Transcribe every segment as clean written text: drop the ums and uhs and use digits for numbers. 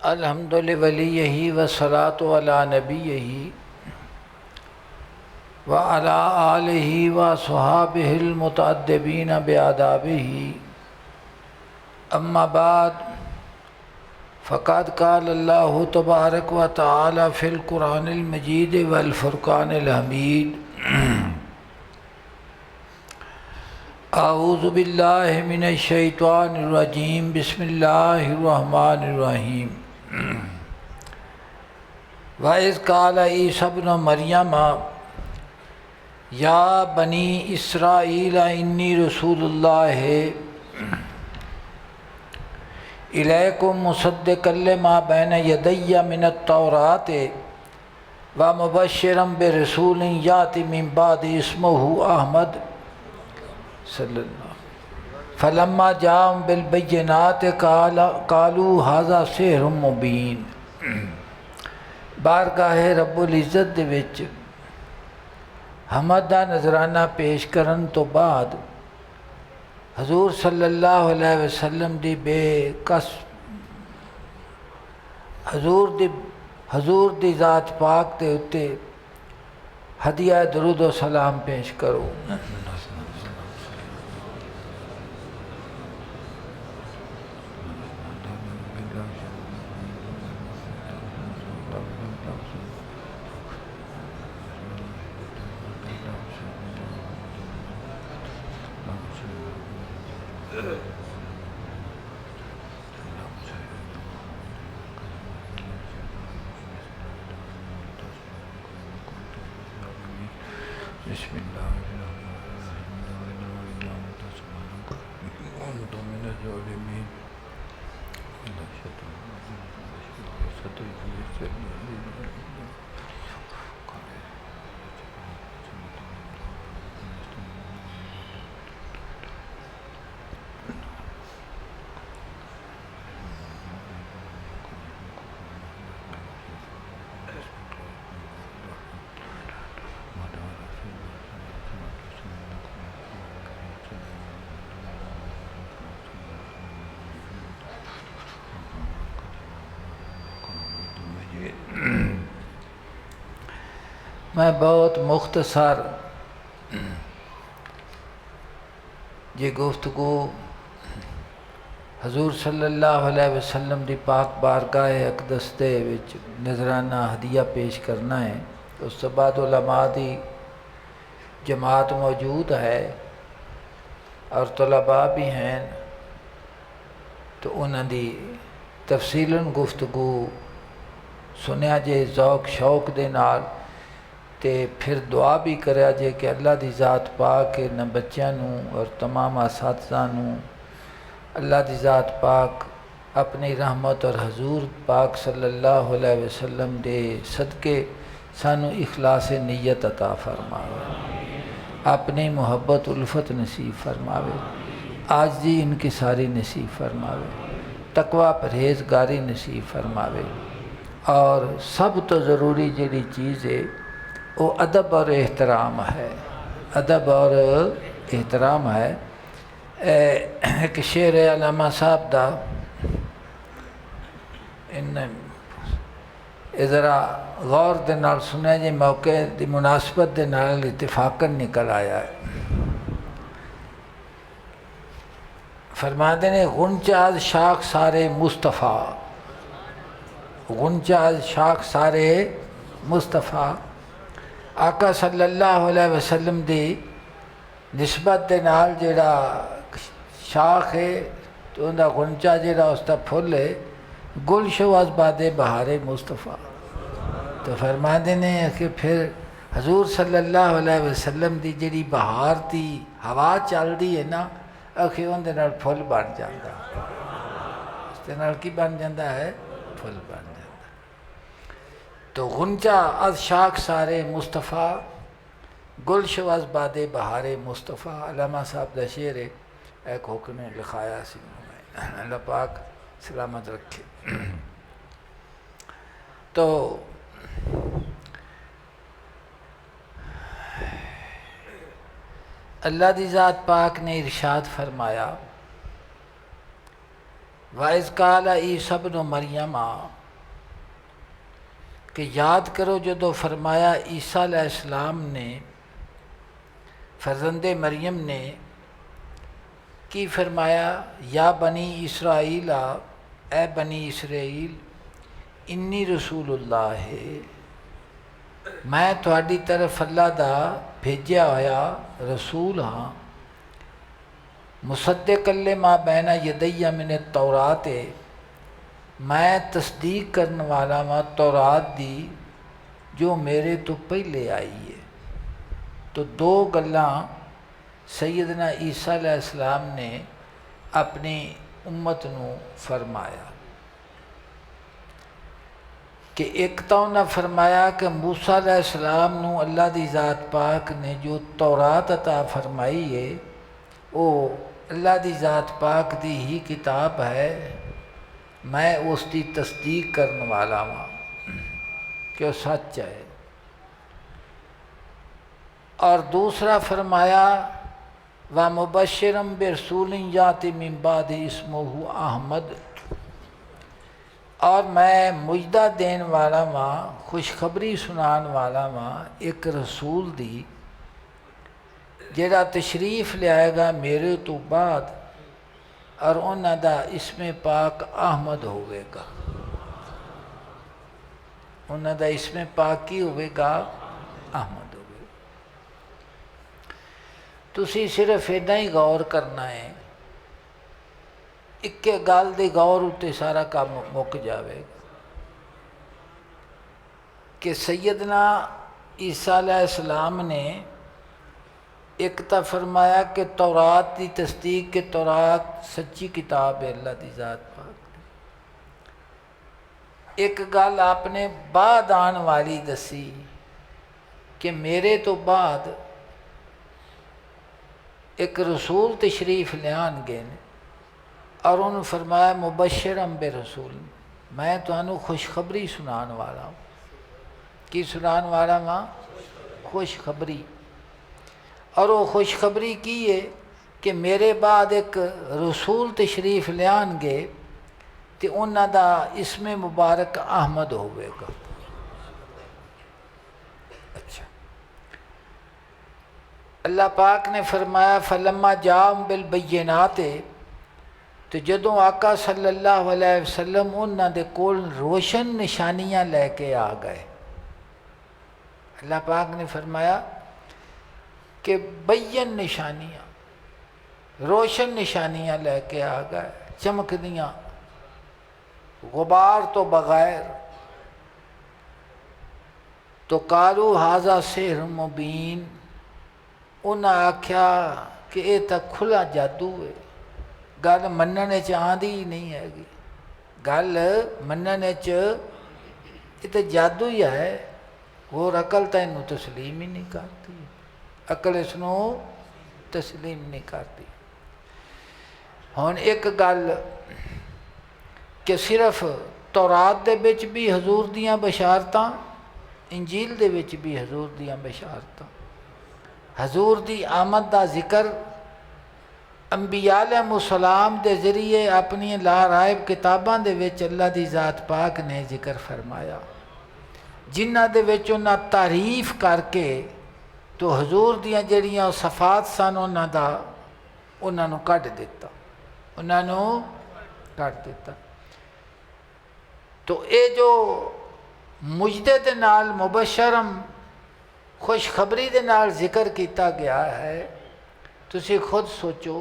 الحمد لولیہ والصلاۃ علی نبیہ وعلی آلہ وصحابہ المتأدبین بآدابہ، اما بعد فقد قال اللہ تبارک و تعالی فی القرآن المجید والفرقان الحمید اعوذ باللہ من الشیطان الرجیم بسم اللہ الرحمن الرحیم وَإِذْ قَالَ عِیسیٰ ابْنُ مَرْیَمَ یا بنی اسرائیل انی رسول اللہ الیکم مصدقا لما بین یدی من التوراۃ ومبشرا برسول یاتی من بعد اسمہ احمد صلی اللہ فلما جاءہم بالبینات قالوا ھذا سحر مبین۔ بارگاہ رب العزت دے وچ حمد دا نذرانہ پیش کرن تو بعد حضور صلی اللہ علیہ وسلم دی بے کس حضور دی ذات پاک دے اتے ہدیہ درود و سلام پیش کرو۔ بسم اللہ میں بہت مختصر یہ گفتگو حضور صلی اللہ علیہ وسلم دی پاک بارگاہ اقدس دے وچ نذرانہ ہدیہ پیش کرنا ہے۔ اس تو بعد علماء دی جماعت موجود ہے اور طلباء بھی ہیں، تو انہاں دی تفصیلاً گفتگو سنیا جے ذوق شوق دے نال، تے پھر دعا بھی کریا جے کہ اللہ دی ذات پاک نہ بچیاں نوں اور تمام اساتذہ نوں اللہ دی ذات پاک اپنی رحمت اور حضور پاک صلی اللہ علیہ وسلم دے صدقے سانو اخلاص نیت عطا فرماوے، اپنی محبت الفت نصیب فرماوے، عاجزی انکساری نصیب فرماوے، تقوی پرہیزگاری نصیب فرماوے، اور سب تو ضروری جڑی چیز ہے وہ ادب اور احترام ہے۔ ادب اور احترام ہے۔ ایک شعر علامہ صاحب دا ذرا غور دے نال سنیا جی، موقع دی مناسبت دے نال اتفاقاً نکل آیا ہے۔ فرماتے ہیں غنچہ شاخ سارے مصطفیٰ، غنچہ شاخ سارے مصطفیٰ، آقا صلی اللہ علیہ وسلم دی نسبت دے نال جڑا شاخ ہے تو ان دا غنچہ جڑا اس دا پھل ہے، گل شو از باد بہار مصطفیٰ۔ تو فرماتے ہیں کہ پھر حضور صلی اللہ علیہ وسلم دی جڑی بہار دی ہوا چل دی ہے نا، اکھے ان دے نال پھل بن جاندہ، اس دے نال کی بن جاندہ ہے؟ پھل بن جاندہ۔ تو غنچہ از شاخ سارے مصطفیٰ، گل شو از باد بہار مصطفیٰ، علامہ صاحب دا شعر ہے، ایک حکم لکھایا سی، اللہ پاک سلامت رکھے۔ تو اللہ دی ذات پاک نے ارشاد فرمایا وَإِذْ قَالَ عِیسیٰ ابْنُ مَرْیَمَ، کہ یاد کرو جدو فرمایا عیسیٰ علیہ السلام نے، فرزند مریم نے، کی فرمایا یا بنی اسرائیل، اے بنی اسرائیل، انی رسول اللہ ہے، میں تھوڑی طرف اللہ دا بھیجیا ہویا رسول ہاں، مصدق لما بین یدی من التورات، میں تصدیق کرنے والا ہاں تورات دی جو میرے تو پہلے آئی ہے۔ تو دو گلاں سیدنا عیسیٰ علیہ السلام نے اپنی امت نو فرمایا کہ ایک تو انہاں فرمایا کہ موسیٰ علیہ السلام نو اللہ دی ذات پاک نے جو تورات عطا فرمائی ہے وہ اللہ دی ذات پاک دی ہی کتاب ہے، میں اس دی تصدیق کرنے والا ہوں کہ وہ سچ ہے۔ اور دوسرا فرمایا وَمُبَشِّرًا بِرَسُولٍ یَأْتِی مِن بَعْدِهِ اسْمُهُ احمد، اور میں مجدہ دین والا ہاں، خوشخبری سنان والا ہاں ایک رسول دی جڑا تشریف لے آئے گا میرے تو بعد، اور انہاں دا اسم پاک احمد ہوئے گا۔ انہاں دا اسم پاک کی ہوئے گا؟ احمد ہوئے گا۔ تسی صرف اتنا ہی غور کرنا ہے، ایک گل دی غور اتے سارا کام مک جاوے گا کہ سیدنا عیسیٰ علیہ السلام نے ایک تا فرمایا کہ تورات دی تصدیق کہ تورات سچی کتاب ہے اللہ دی ذات پاک دی۔ ایک گل آپ نے بعد آن والی دسی کہ میرے تو بعد ایک رسول تشریف لیان گے اور انہوں فرمایا مبشرم برسول، میں تو انہوں خوشخبری سنان والا ہوں۔ کی سنان والا ہوں؟ خوشخبری۔ اور وہ خوشخبری کی ہے کہ میرے بعد ایک رسول تشریف لیان گے تو انہاں دا اسم مبارک احمد ہوئے گا۔ اچھا، اللہ پاک نے فرمایا فلما جاءہم بالبینات، تو جدوں آقا صلی اللہ علیہ وسلم انہاں دے کول روشن نشانیاں لے کے آ گئے۔ اللہ پاک نے فرمایا کہ بین نشانیاں، روشن نشانیاں لے کے آ گئے، چمکدیاں، غبار تو بغیر۔ تو قالوا ھذا سحر مبین، انہاں آکھیا کہ یہ تو کھلا جادو ہے، گل مننے چ آندی ہی نہیں ہے گی، گل مننے چ یہ تو جادو ہی ہے، وہ عقل تو انہوں تسلیم ہی نہیں کرتی، عقل اس نو تسلیم نہیں کرتی۔ ہن ایک گل کہ صرف تورات دے وچ بھی حضور دیاں بشارتاں، انجیل دے وچ بھی حضور دیاں بشارتاں، حضور دی آمد دا ذکر انبیاء علیہ السلام دے ذریعے اپنی لا رائب کتاباں دے وچ اللہ دی ذات پاک نے ذکر فرمایا، جنہ دے وچ انہاں تعریف کر کے تو حضور دیاں جڑیاں صفات سن انہاں نو کٹ دیتا، انہاں نو کٹ دیتا۔ تو اے جو مجدے دے نال مبشرم خوشخبری دے نال ذکر کیتا گیا ہے، تسی خود سوچو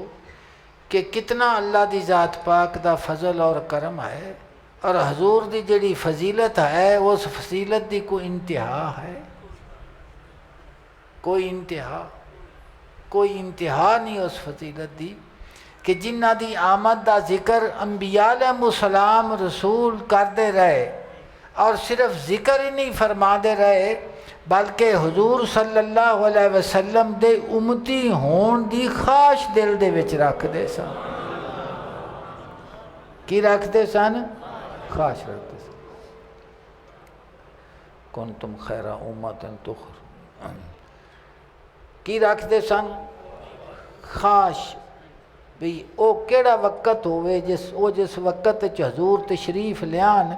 کہ کتنا اللہ دی ذات پاک دا فضل اور کرم ہے، اور حضور دی جڑی فضیلت ہے اس فضیلت دی کوئی انتہا ہے؟ کوئی انتہا نہیں اس فضیلت دی کہ جنہ دی آمد دا ذکر انبیاء علیہ السلام رسول کردے رہے، اور صرف ذکر ہی نہیں فرما دے رہے بلکہ حضور صلی اللہ علیہ وسلم دے امتی ہون دی خواہش دل دے وچ رکھ دے سن۔ کی رکھ دے سن؟ خواہش رکھ دے سن۔ کنتم خیر امت کی رکھ دے سن؟ خواہش بھی وہ کیڑا وقت ہوئے جس وقت حضور تشریف لیان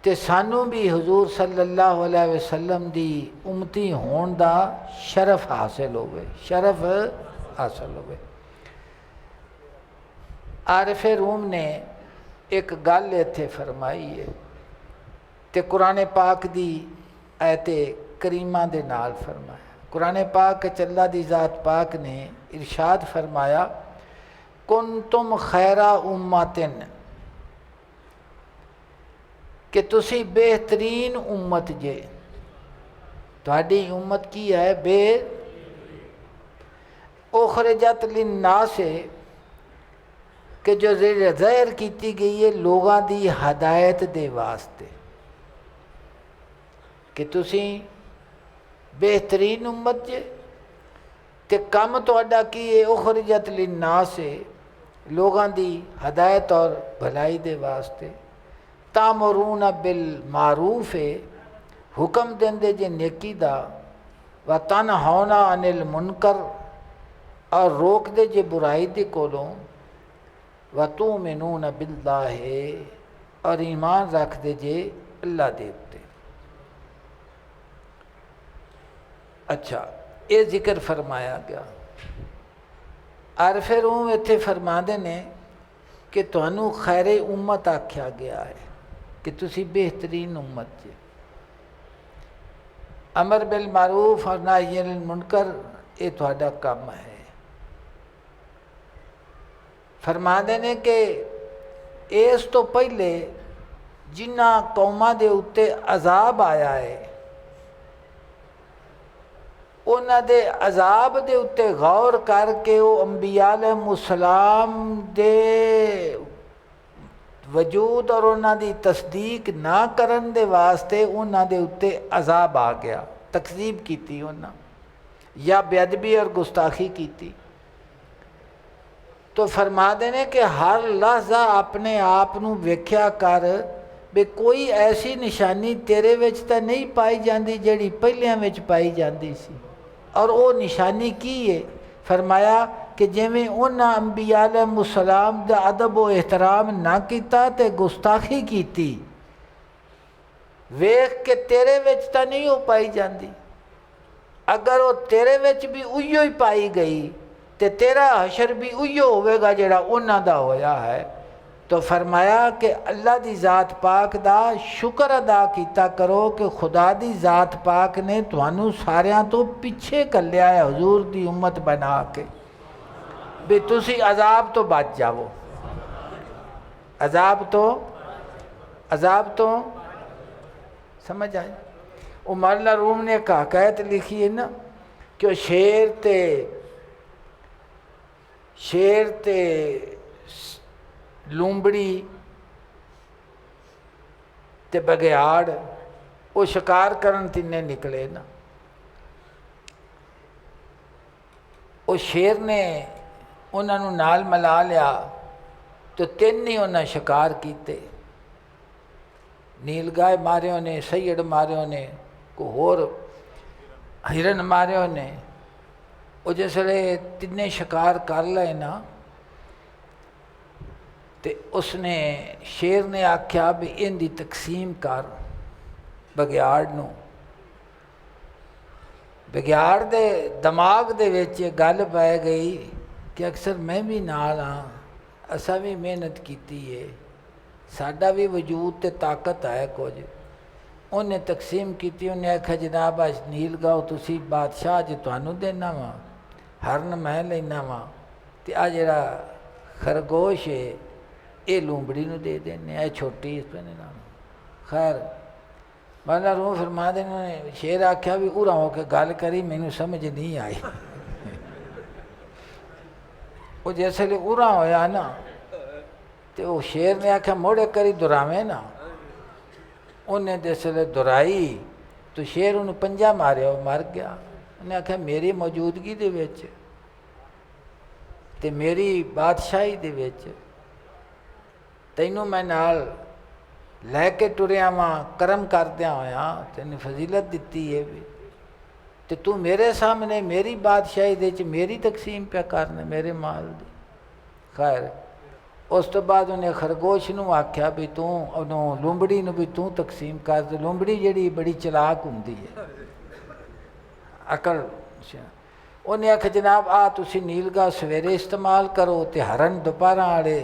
تے سانوں بھی حضور صلی اللہ علیہ وسلم دی امتی ہون دا شرف حاصل ہوئے، شرف حاصل ہوئے۔ عارف روم نے ایک گل اتھے فرمائی ہے تے قرآن پاک دی آیت کریمہ دے نال فرمایا۔ قرآن پاک اللہ دی ذات پاک نے ارشاد فرمایا کنتم خیر امتن، کہ تسی بہترین امت جے۔ تہاڈی امت کی ہے؟ اخرجت للناس، کہ جو ظاہر کیتی گئی ہے لوگاں دی ہدایت دے واسطے، کہ تسی بہترین امت جے تے کم تہاڈا کی ہے؟ اخرجت للناس، لوگاں دی ہدایت اور بھلائی دے واسطے۔ تامرون بالمعروف، حکم دیندے جے نیکی دا، وتنہون عن المنکر، اور روک دے جے برائی دے کولوں، وتؤمنون باللہ، اور ایمان رکھ دے جے اللہ دے اتے۔ اچھا یہ ذکر فرمایا گیا۔ عارف روم اتھے فرما دے نے کہ تانوں خیر امت آکھیا گیا ہے، کہ تسی بہترین امت جے۔ امر بالمعروف اور نہی عن المنکر یہ تہاڈا کام ہے۔ فرما دے نے کہ اس تو پہلے جنہ قوماں دے اتے عذاب آیا ہے، انہاں دے عذاب دے اتے غور کر کے وہ انبیاء علیہ السلام دے وجود اور انہاں دی تصدیق نہ کرن دے واسطے انہاں دے اتے عذاب آ گیا، تکذیب کیتی انہاں، یا بے ادبی اور گستاخی کیتی۔ تو فرما دینے کہ ہر لحظہ اپنے آپ نو ویکھیا کر بے کوئی ایسی نشانی تیرے وچ تا نہیں پائی جاندی جیڑی پہلیاں وچ پائی جاندی سی۔ اور وہ نشانی کی ہے؟ فرمایا کہ جویں انہاں انبیاء علیہ السلام دا ادب و احترام نہ کیتا تے گستاخی کیتی، ویکھ کے تیرے وچ تا نہیں ہو پائی جاندی۔ اگر وہ تیرے وچ بھی اوہی ہی پائی گئی تے تیرا حشر بھی اوہی ہوئے گا جڑا انہاں دا ہویا ہے۔ تو فرمایا کہ اللہ دی ذات پاک دا شکر ادا کیتا کرو کہ خدا دی ذات پاک نے تھانوں ساریاں تو پیچھے کر لیا ہے حضور دی امت بنا کے، بھی تسی عذاب تو بچ جاؤ، عذاب تو سمجھ آئے۔ عمر روم نے ایک حکایت لکھی ہے نا کہ وہ شیر تے لومبڑی تے بگیاڑ وہ شکار کرن تینے نکلے نا، وہ شیر نے انہاں نوں نال ملا لیا تو تین ہی انہاں شکار کیتے، نیل گائے مارے نے، سیڑ مارے نے، کو ہور ہرن مارے نے۔ وہ جسے تینے شکار کر لے نا تے اس نے شیر نے آکھیا بھی ان دی تقسیم کر بگیاڑ نو۔ بگیاڑ دے دماغ دے وچ گل پہ گئی کہ اکثر میں بھی نال ہاں، اساں بھی محنت کیتی ہے، ساڈا بھی وجود تے طاقت ہے کچھ۔ انہیں تقسیم کیتی، انہیں آکھا جناب اج نیل گاؤ تسی بادشاہ جے تانوں دینا وا، ہرن میں لینا وا، تے آ جڑا خرگوش ہے یہ لومبڑی نو دے دینے، اے چھوٹی اس پہ نہیں نام۔ خیر مولا روم فرما دے انہوں نے شیر آکھیا بھی اُرا ہو کے گل کری مینوں سمجھ نہیں آئی۔ وہ جیسے لئے اُرا ہویا نا تو وہ شیر نے آکھیا موڑے کری دراویں نا، انہیں جیسے لئے درائی تو شیر انہوں پنجا مارے ہو مر گیا۔ انہیں آکھیا میری موجودگی دے وچ تے میری بادشاہی دے وچ تینوں میں نال لے کے ٹریا ماں کرم کردیا ہویا تینوں فضیلت دیتی ہے بھی تے تو میرے سامنے میری بادشاہی دے چ میری تقسیم پہ کرنے میرے مال دی۔ خیر اس تو بعد انہیں خرگوش نو آکھیا بھی انہوں لومبڑی نو بھی تقسیم کر دے. لومبڑی جڑی بڑی چلاک ہوندی ہے عقل. انہیں آکھا جناب تسی نیل گاہ سویرے استعمال کرو تے ہرن دوپہراں والے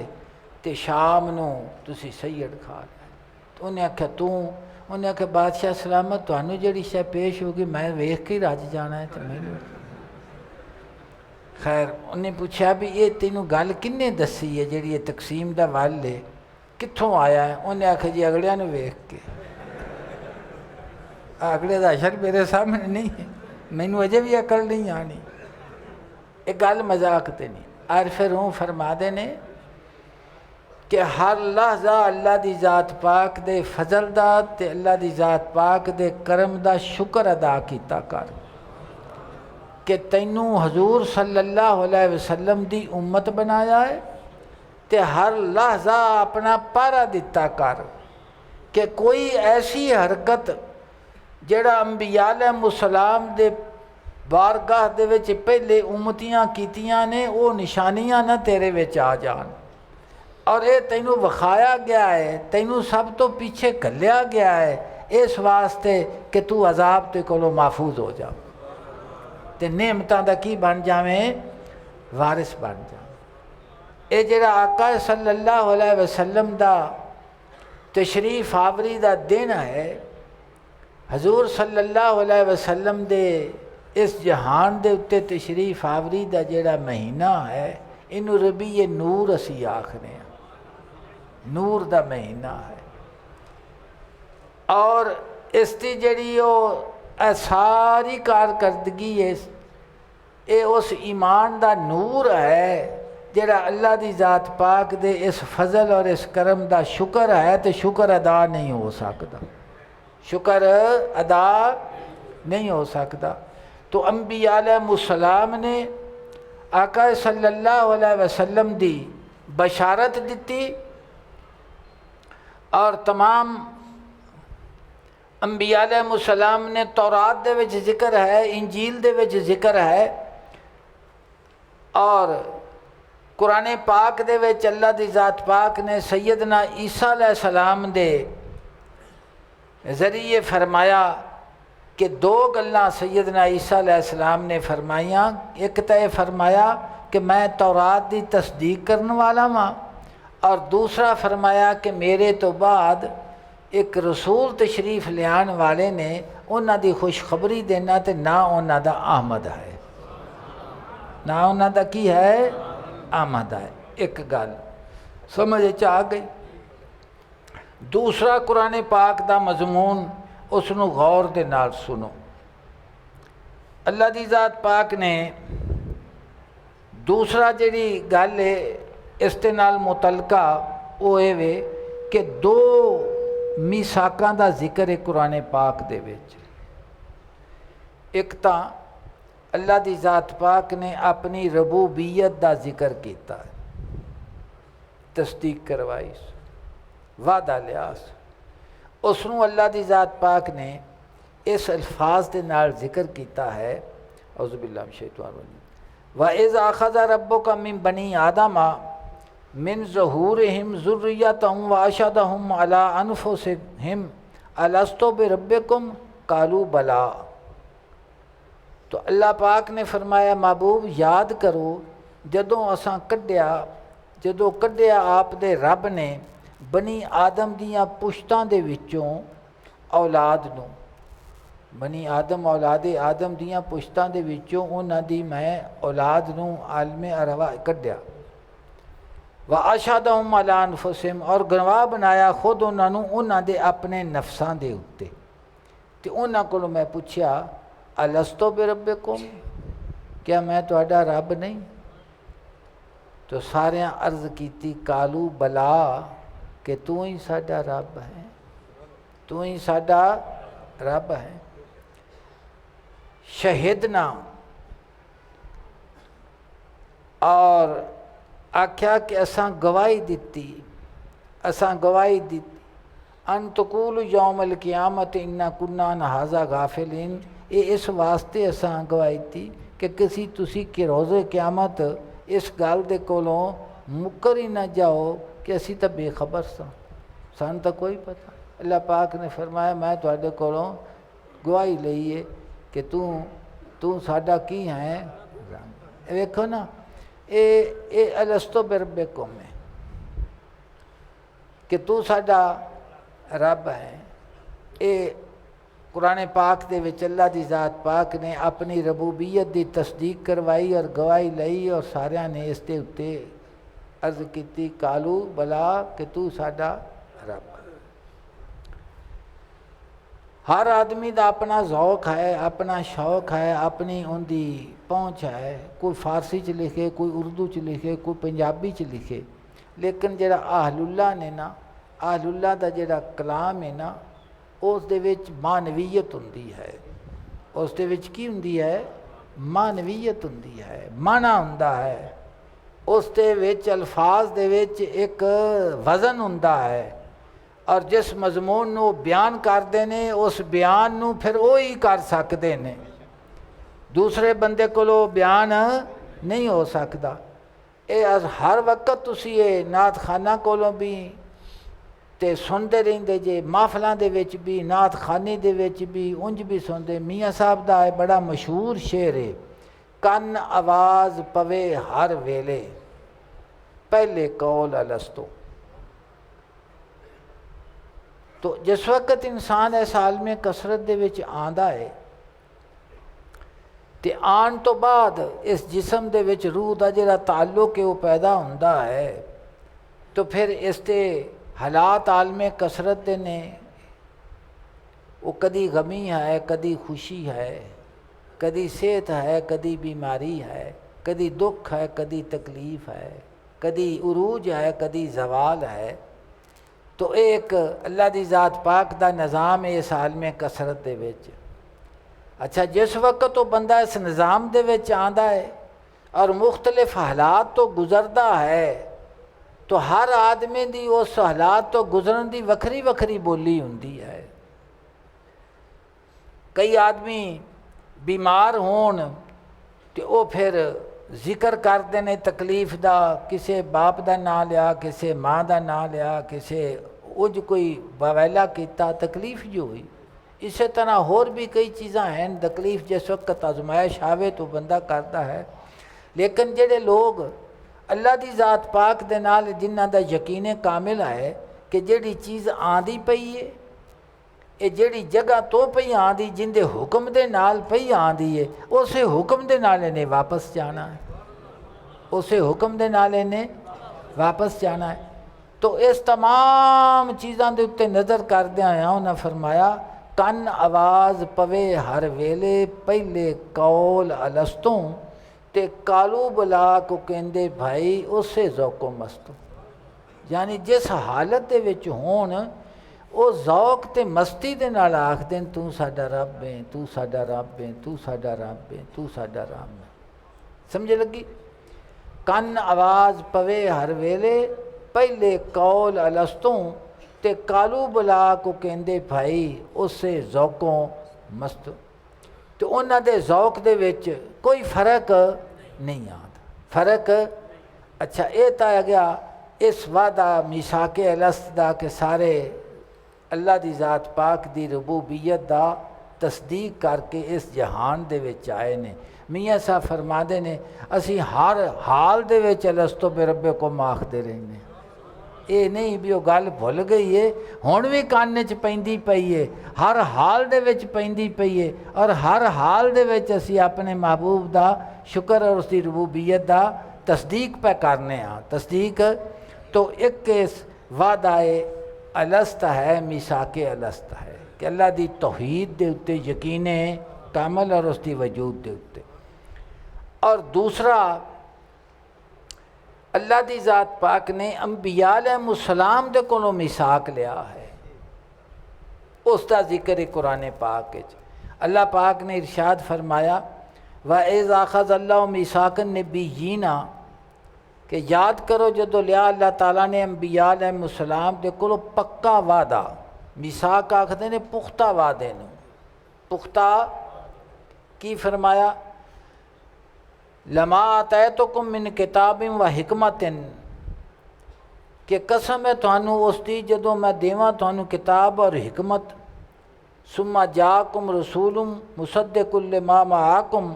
تے شام نو تسی سید کھا لے. تو انہیں آکھا انہیں آکھا بادشاہ سلامت تانوں جڑی شے پیش ہوگی میں ویکھ کے رج جانا ہے تے مینوں. خیر انہیں پوچھا بھی یہ تینوں گل کنے دسی ہے جڑی یہ تقسیم دا ول ہے کتھوں آیا ہے؟ انہیں آکھا جی اگلیاں نو ویکھ کے. اگلے دا اشر میرے سامنے نہیں ہے مینوں اجے بھی عقل نہیں آنی. ایک گل مذاق تے نہیں. عارف روح فرما دے نے کہ ہر لحظہ اللہ دی ذات پاک دے فضل دا تے اللہ دی ذات پاک دے کرم دا شکر ادا کیتا کر کہ تینوں حضور صلی اللہ علیہ وسلم دی امت بنایا ہے تے ہر لحظہ اپنا پارا دیتا کر کہ کوئی ایسی حرکت جڑا انبیاء علیہ السلام دے بارگاہ دے وچ پہلے امتیاں کیتیاں نے وہ نشانیاں نہ تیرے وچ آ جان. اور یہ تینوں وکھایا گیا ہے تینوں سب تو پیچھے گھلیا گیا ہے اس واسطے کہ تو عذاب تے کولوں محفوظ ہو جا تے نعمتاں دا کی بن جاویں وارث بن جا. اے جڑا آقا صلی اللہ علیہ وسلم دا تشریف آوری دا دن ہے حضور صلی اللہ علیہ وسلم دے اس جہان دے اتے تشریف آوری دا جڑا مہینہ ہے انہوں ربیع نور اسی آکھنے ہیں. نور دا مہینہ ہے اور اس دی جڑی ساری کارکردگی ہے اے اس ایمان دا نور ہے جڑا اللہ دی ذات پاک دے اس فضل اور اس کرم دا شکر ہے تو شکر ادا نہیں ہو سکتا. شکر ادا نہیں ہو سکتا. تو انبیاء علیہ السلام نے آقا صلی اللہ علیہ وسلم دی بشارت دیتی اور تمام انبیاء علیہ السلام نے تورات دے وچ ذکر ہے انجیل دے وچ ذکر ہے اور قرآن پاک دے وچ اللہ دی ذات پاک نے سیدنا عیسیٰ علیہ السلام دے ذریعے فرمایا کہ دو گلاں سیدنا عیسیٰ علیہ السلام نے فرمائیاں. ایک تو یہ فرمایا کہ میں تورات دی تصدیق کرنے والا ہاں اور دوسرا فرمایا کہ میرے تو بعد ایک رسول تشریف لیان والے نے انہاں دی خوشخبری دینا تے نہ انہاں دا آمد ہے نہ انہاں دا کی ہے آمد ہے. ایک گل سمجھ آ گئی. دوسرا قرآن پاک دا مضمون اس نو غور دے نال سنو. اللہ دی ذات پاک نے دوسرا جڑی گل ہے اس دے نال متعلقہ وہ یہ وے کہ دو میثاقاں دا ذکر ہے قرآن پاک دے وچ. ایک تاں اللہ دی ذات پاک نے اپنی ربوبیت دا ذکر کیتا ہے تصدیق کروائی وعدہ لیا اس نو اللہ دی ذات پاک نے اس الفاظ دے نال ذکر کیتا ہے اعوذ باللہ من الشیطان الرجیم وَإِذْ أَخَذَ رَبُّكَ مِنْ بَنِي آدَمَ مِنْ ظُهُورِهِمْ ذُرِّيَّتَهُمْ وَأَشْهَدَهُمْ عَلَىٰ أَنفُسِهِمْ أَلَسْتُ بِرَبِّكُمْ قَالُوا بَلَىٰ. تو اللہ پاک نے فرمایا محبوب یاد کرو جدوں کڈیا آپ دے رب نے بنی آدم دیاں پشتاں دے وچوں اولاد نو بنی آدم اولاد آدم دیاں پشتاں دے وچوں انہاں دی میں اولاد نو عالم ارواح کڈیا وَأَشْهَدَهُمْ عَلَىٰ أَنفُسِهِمْ اور گواہ بنایا خود انہاں نو انہاں دے اپنے نفساں دے اُتے. تے انہاں کولوں میں پوچھیا الستو بربکم کیا میں تہاڈا رب نہیں؟ تو سارے عرض کیتی کالو بلا کہ تو ہی ساڈا رب ہے تو ہی ساڈا رب ہے. شہدنا اور آکھیا کہ اساں گواہی دیتی ان تقول یوم القیامت انا کنا عن ھذا غافلین. یہ اس واسطے اساں گواہی تھی کہ کسی تسی کہ روز قیامت اس گل دے کولوں مکر ہی نہ جاؤ کہ اسی تو بے خبر سان تو کوئی پتہ۔ اللہ پاک نے فرمایا میں تواڈے کولوں گواہی لئیے کہ تو ساڈا کی ہے۔ ویکھو نا اے الستو بربکم ہے کہ تو ساڈا رب ہے۔ اے قرآن پاک دے وچ اللہ دی ذات پاک نے اپنی ربوبیت دی تصدیق کروائی اور گواہی لئی، اور ساریاں نے اس دے اُتے عرض کیتی کالو بلا کہ تو ساڈا رب۔ ہر آدمی دا اپنا ذوق ہے، اپنا شوق ہے، اپنی ان دی پہنچ ہے، کوئی فارسی چ لکھے، کوئی اردو چ لکھے، کوئی پنجابی چ لکھے، لیکن جڑا اہل اللہ نے نا، اہل اللہ دا جڑا کلام ہے نا، اس دے وچ معنویت ہوندی ہے، اس دے وچ کی ہوندی ہے؟ معنویت ہوندی ہے، معنی ہوندا ہے، اس دے وچ الفاظ دے وچ ایک وزن ہوندا ہے، اور جس مضمون نو بیان کردے نے اس بیان نو پھر وہی کر سکدے نے، دوسرے بندے کولو بیان نہیں ہو سکدا۔ اے ہر وقت تسی اے نعت خانہ کولوں بھی تے سندے رہندے جے، محفلاں دے وچ بھی، نعت خانی دے وچ بھی، انج بھی سندے۔ میاں صاحب دا ہے بڑا مشہور شعر ہے، کن آواز پوے ہر ویلے پہلے قول الستو۔ تو جس وقت انسان اس عالم کثرت دے وچ آندا ہے تے آن تو بعد اس جسم دے وچ روح دا جڑا تعلق ہے وہ پیدا ہوندا ہے، تو پھر اس تے حالات عالم کثرت دے نے، وہ کدی غمی ہے، کدی خوشی ہے، کدی صحت ہے، کدی بیماری ہے، کدی دکھ ہے، کدی تکلیف ہے، کدی عروج ہے، کدی زوال ہے۔ تو ایک اللہ دی ذات پاک دا نظام ہے اس عالم کثرت دے وچ۔ اچھا جس وقت تو بندہ اس نظام دے وچ آندا ہے اور مختلف حالات تو گزردا ہے، تو ہر آدمی دی اس حالات تو گزرن دی وکھری وکھری بولی ہوندی ہے۔ کئی آدمی بیمار ہون تے او پھر ذکر کردے نے تکلیف دا، کسے باپ دا نام لیا، کسے ماں دا نام لیا، کسے اج کوئی واویلا کیتا، تکلیف جو ہوئی۔ اسی طرح اور بھی کئی چیزاں ہیں، تکلیف جس وقت آزمائش آوے تو بندہ کرتا ہے۔ لیکن جڑے لوگ اللہ دی ذات پاک دے نال جنہ دا یقین کامل ہے کہ جڑی چیز آندی پئی ہے، یہ جڑی جگہ تو پئی آندی جن دے حکم دے نال پئی آندی ہے، اسے حکم دے نال انہیں واپس جانا ہے، اسے حکم دے نال انہیں واپس جانا ہے۔ تو اس تمام چیزاں دے اتے نظر کردیاں انہوں نے فرمایا کن آواز پوے ہر ویلے پہلے قول الستوں تے کالو بلا کو کہندے بھائی اسے ذوق و مستوں، یعنی جس حالت دے وچ ہون او ذوق تے مستی دے نال آکھ دین تو ساڈا رب ہے، تو ساڈا رب ہے، تو ساڈا رب ہے، تو ساڈا رب ہے۔ سمجھ لگی؟ کن آواز پوے ہر ویلے پہلے قول الستوں تے کالو بلا کو کہندے بھائی اسے ذوقوں مست۔ تو انہاں دے ذوق دے وچ کوئی فرق نہیں آتا، فرق اچھا یہ تا گیا اس وعدہ میثاق الست دا کہ سارے اللہ دی ذات پاک دی ربوبیت دا تصدیق کر کے اس جہان دے وچ آئے نے۔ میاں صاحب فرماندے نے اسی ہر حال دے وچ الستو بربکم آکھدے رہنے، یہ نہیں بھی وہ گل بھول گئی ہے، ہن بھی کان چ پیندی پئی ہے، ہر حال دے وچ پیندی پئی ہے، اور ہر حال دے وچ اسی اپنے محبوب دا شکر اور اس دی ربوبیت دا تصدیق پہ کرنے ہاں۔ تصدیق تو ایک اس وعدہ الست ہے، میثاق الست ہے کہ اللہ دی توحید دے اتے یقین کامل اور اس دی وجود دے اتے، اور دوسرا اللہ دی ذات پاک نے انبیاء علیہ السلام دے کولوں میثاق لیا ہے، اس دا ذکر قرآن پاک وچ اللہ پاک نے ارشاد فرمایا وَإِذْ أَخَذَ اللَّهُ مِيثَاقَ النَّبِيِّينَ کہ یاد کرو جدو لیا اللہ تعالیٰ نے انبیاء علیہ السلام دے کولوں پکا وعدہ، میثاق آکھدے نے پختہ وعدے نو، پختہ کی فرمایا لما آتیتکم من کتاب و حکمت کہ قسم ہے تھانوں اس دی جدوں میں دیواں تھانوں کتاب اور حکمت، ثم جاکم رسول مصدق لما معاکم،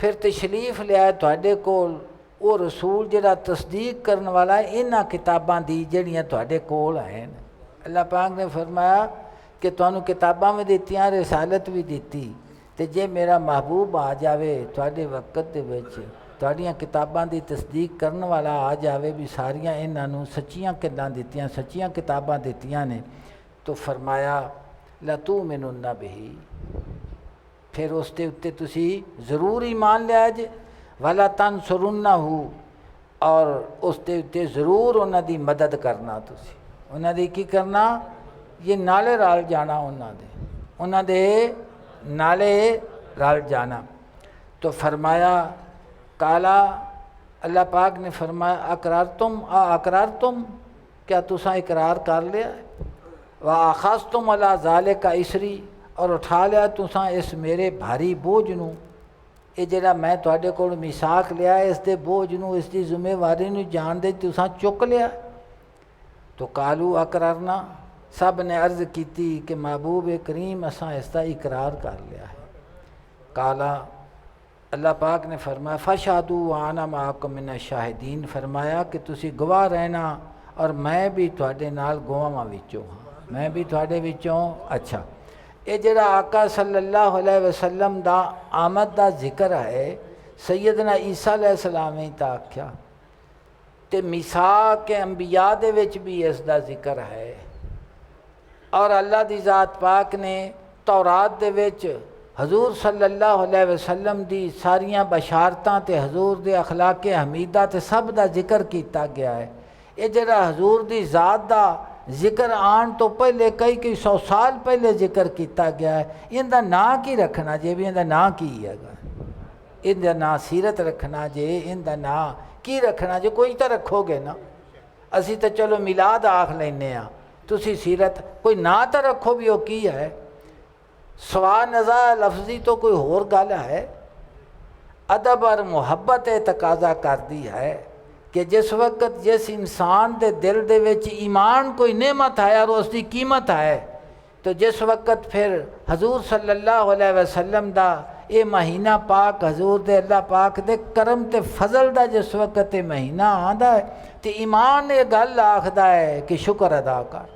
پھر تشریف لیا تھوڑے کول وہ رسول جڑا تصدیق کرنے والا ہے انہاں کتاباں دی جڑیاں تھوڑے کول ہیں۔ اللہ پاک نے فرمایا کہ تانوں کتاباں بھی دیتیاں، رسالت بھی دیتی، تے جے میرا محبوب آ جاوے تھوڑے وقت دے وچ تھوڑیاں کتاباں دی تصدیق کرنے والا آ جاوے بھی ساریاں انہاں نوں سچیاں گلاں دتیاں، سچیاں کتاباں دتیاں نے، تو فرمایا لَتُؤْمِنُنَّ بِهِ، پھر اس دے اُتے تسی ضرور ایمان لیا جے، وَلَا تَنْصُرُنَّهُ، اور اس دے اُتے ضرور انہاں دی مدد کرنا، تسی انہاں دی کی کرنا، یہ نالے رال جانا، انہاں دے نالے رال جانا۔ تو فرمایا کالا، اللہ پاک نے فرمایا اقرارتم، کیا تساں اقرار کر لیا ہے، وَأَخَذْتُمْ عَلَىٰ ذَلِكَ اِسْرِي، اور اٹھا لیا تساں اس میرے بھاری بوجھ نوں، یہ جڑا میں تواڈے کول میثاق لیا ہے اس دے بوجھ نوں، اس دی ذمہ واری نوں جان دے تساں چک لیا۔ تو قالوا اقررنا، سب نے عرض کیتی کہ محبوب کریم اساں اس دا اقرار کر لیا ہے۔ کالا، اللہ پاک نے فرمایا فَشْهَدُوا وَأَنَا مَعَكُم مِّنَ الشَّاهِدِينَ، فرمایا کہ تسی گواہ رہنا اور میں بھی تواڈے نال گواہاں وچوں ہاں، میں بھی تواڈے وچوں۔ اچھا، یہ جڑا آقا صلی اللہ علیہ وسلم دا آمد دا ذکر ہے، سیدنا عیسیٰ علیہ السلام ہی تا آکھیا، تے میثاق انبیاء دے وچ بھی اس دا ذکر ہے، اور اللہ دی ذات پاک نے تورات دے وچ حضور صلی اللہ علیہ وسلم دی ساریاں بشارتاں تے حضور دے اخلاق حمیدہ تے سب دا ذکر کیتا گیا ہے۔ یہ جڑا حضور دی ذات دا ذکر آن تو پہلے کئی 100 سال پہلے ذکر کیتا گیا ہے، ان دا نام کی رکھنا جے بھی ان دا نام کی ہے گا، ان دا نام سیرت رکھنا جے، ان دا نام کی رکھنا جے، کوئی تو رکھو گے نا، اسی تو چلو میلاد آکھ لینے ہاں، تسی سیرت کوئی نام تو رکھو بھی وہ کی ہے، سوا نزاع لفظی تو کوئی اور گل ہے۔ ادب اور محبت تقاضا کردی ہے کہ جس وقت جس انسان دے دل دے وچ ایمان کوئی نعمت ہے اور اس دی قیمت ہے، تو جس وقت پھر حضور صلی اللہ علیہ وسلم دا یہ مہینہ پاک حضور دے اللہ پاک دے کرم تے فضل دا جس وقت یہ مہینہ آندا ہے تے ایمان یہ گل آکھدا ہے کہ شکر ادا کر۔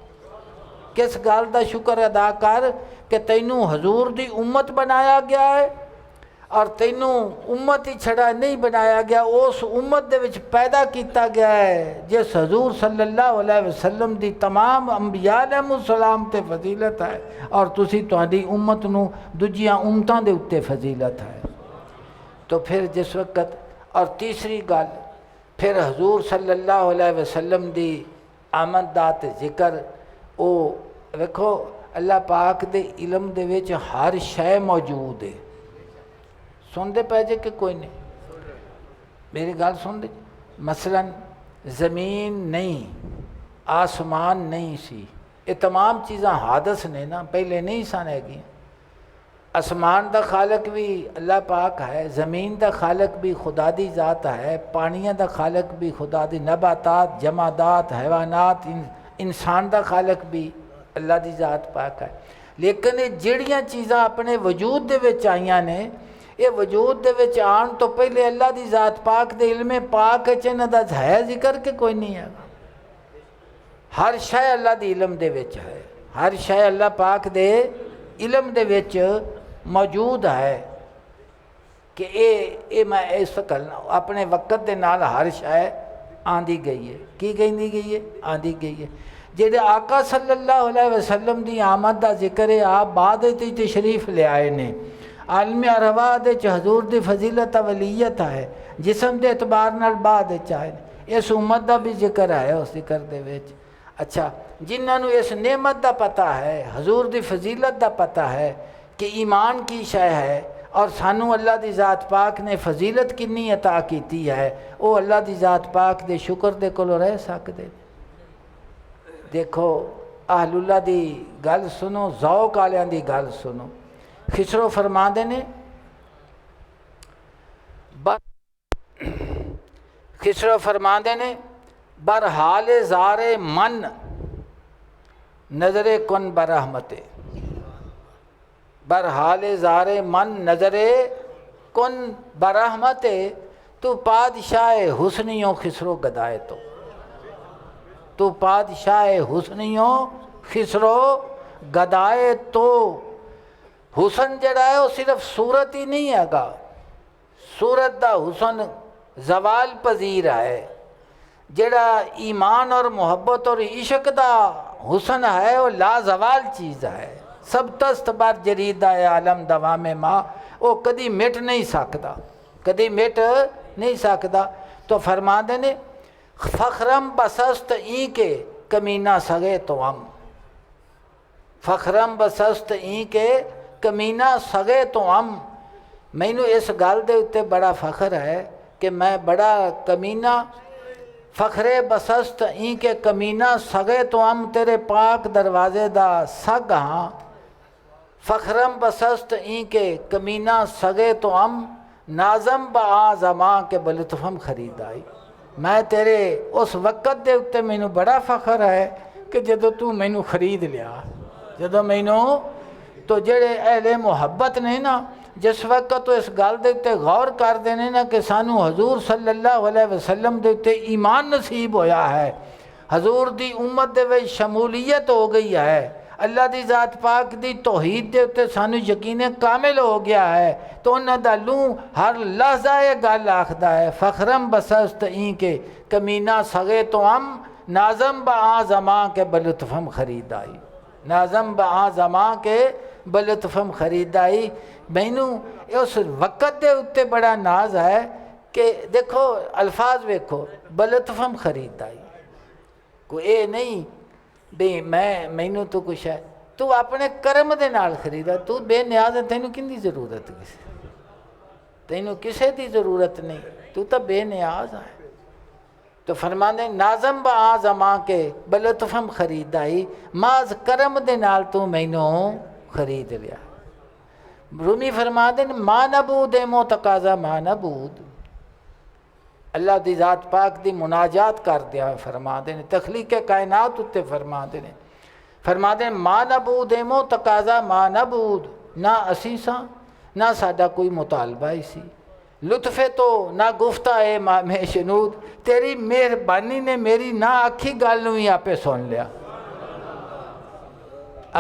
کس گل دا شکر ادا کر کہ تینوں حضور دی امت بنایا گیا ہے، اور تینوں امت ہی چھڑا نہیں بنایا گیا، اس امت دے وچ پیدا کیتا گیا ہے جس حضور صلی اللہ علیہ وسلم دی تمام انبیاء علیہ السلام تے فضیلت ہے، اور تسی تہاڈی امت نو دوجیاں امتاں دے اتے فضیلت ہے۔ تو پھر جس وقت، اور تیسری گل پھر حضور صلی اللہ علیہ وسلم دی آمد دا تے ذکر، او ویکھو اللہ پاک دے علم دے وچ ہر شے موجود ہے، سن دے پہ جے کہ کوئی نہیں، میری گل سن دے، مثلا زمین نہیں، آسمان نہیں سی، یہ تمام چیزاں حادث نے نا، پہلے نہیں سن ہے، آسمان دا خالق بھی اللہ پاک ہے، زمین دا خالق بھی خدا دی ذات ہے، پانیاں دا خالق بھی خدا دی، نباتات، جمادات، حیوانات، انسان دا خالق بھی اللہ دی ذات پاک ہے۔ لیکن یہ جڑیاں چیزاں اپنے وجود دے وچ آئیاں نے، یہ وجود دے وچ آن تو پہلے اللہ دی ذات پاک دے علم پاک انہاں دا ہے ذکر کہ کوئی نہیں ہے، ہر شے اللہ دی علم دے وچ ہے، ہر شے اللہ پاک دے علم دے وچ موجود ہے کہ اے میں اس کرنا اپنے وقت دے نال ہر شے آندی گئی ہے، کی گئی ہے، آندی گئی ہے۔ جڑے آقا صلی اللہ علیہ وسلم دی آمد دا ذکر ہے، آپ بعد تے تشریف لے آئے نے، عالم ارواح دے حضور دی فضیلت ولیت ہے، جسم دے اعتبار نال بعد آئے نے، اس امت دا بھی ذکر ہے اس ذکر دے وچ۔ اچھا، جنہاں نو اس نعمت دا پتہ ہے، حضور دی فضیلت دا پتہ ہے کہ ایمان کی شے ہے، اور سانو اللہ دی ذات پاک نے فضیلت کنی عطا کیتی ہے، وہ اللہ دی ذات پاک دے شکر دے کولو رہ سکدے۔ دیکھو اہل اللہ دی گل سنو، ذوق والیاں دی گل سنو، خسرو فرماندے نے، خسرو فرماندے نے برحال زار من نظر کن برحمت، برحال زار من نظر کن برحمت، تو پادشاہ حسنیوں خسرو گدائے، تو پادشاہ حسنیوں خسرو گدائے، تو حسن جڑا ہے وہ صرف صورت ہی نہیں ہے گا، صورت دا حسن زوال پذیر ہے، جڑا ایمان اور محبت اور عشق دا حسن ہے وہ لا زوال چیز ہے، سب تست بر جریدہ عالم دوام ماں، وہ کدی مٹ نہیں سکتا، کدی مٹ نہیں سکتا۔ تو فرماندے نے فخرم بسست این کے کمینہ سگے تو ہم، فخرم بسست این کے کمینہ سگے تو ہم، مینو اس گل دے اتے بڑا فخر ہے کہ میں بڑا کمینہ، فخر بسست این کے کمینہ سگے تو ہم، تیرے پاک دروازے دا سگ ہاں، فخرم بسست این کے کمینہ سگے تو ہم، نازم با زماں کے بلطفم خرید آئی، میں تیرے اس وقت دے اتے مینو بڑا فخر ہے کہ جدو تو مینو خرید لیا، جدو مینو، تو جڑے اہل محبت نے نا جس وقت تو اس گل دے اتے غور کر دینے نا کہ سانو حضور صلی اللہ علیہ وسلم دے اتے ایمان نصیب ہویا ہے، حضور دی امت دے وچ شمولیت ہو گئی ہے، اللہ دی ذات پاک دی توحید دے اتے سانو یقین کامل ہو گیا ہے، تو انہاں دا لوں ہر لحظہ یہ گل آکھدا ہے فخرم بسست این کے کمینہ سگے تو ہم، نازم با زماں کے بلطفم خرید آئی، نازم با زماں کے بلطفم خرید آئی۔ مینو اس وقت دے اتے بڑا ناز ہے کہ دیکھو الفاظ ویکھو، بلطفم خرید آئی، کوئی اے نہیں بھی مینو تو کچھ ہے، تو اپنے کرم دے نال خریدا، تو بے نیاز ہے، تینوں کن دی ضرورت کسی، تینوں کسے دی ضرورت نہیں، تو بے نیاز ہے۔ تو فرمانے نازم با زماں کے بلطفم خرید آئی، ماز کرم دے نال تو مینو خرید لیا۔ رومی فرماتے ہیں ما نبود مو تقاضا ما نبود، اللہ دی ذات پاک دی مناجات کر دیا، فرماتے ہیں تخلیق کائنات اتے فرماتے ہیں ما نبود مو تقاضا ما نبود، نہ اسی ساں نہ ساڈا کوئی مطالبہ ہی سی، لطف تو نہ گفتہ اے میں شنود، تیری مہربانی نے میری نہ آکھی گل نوں ہی آپے سن لیا،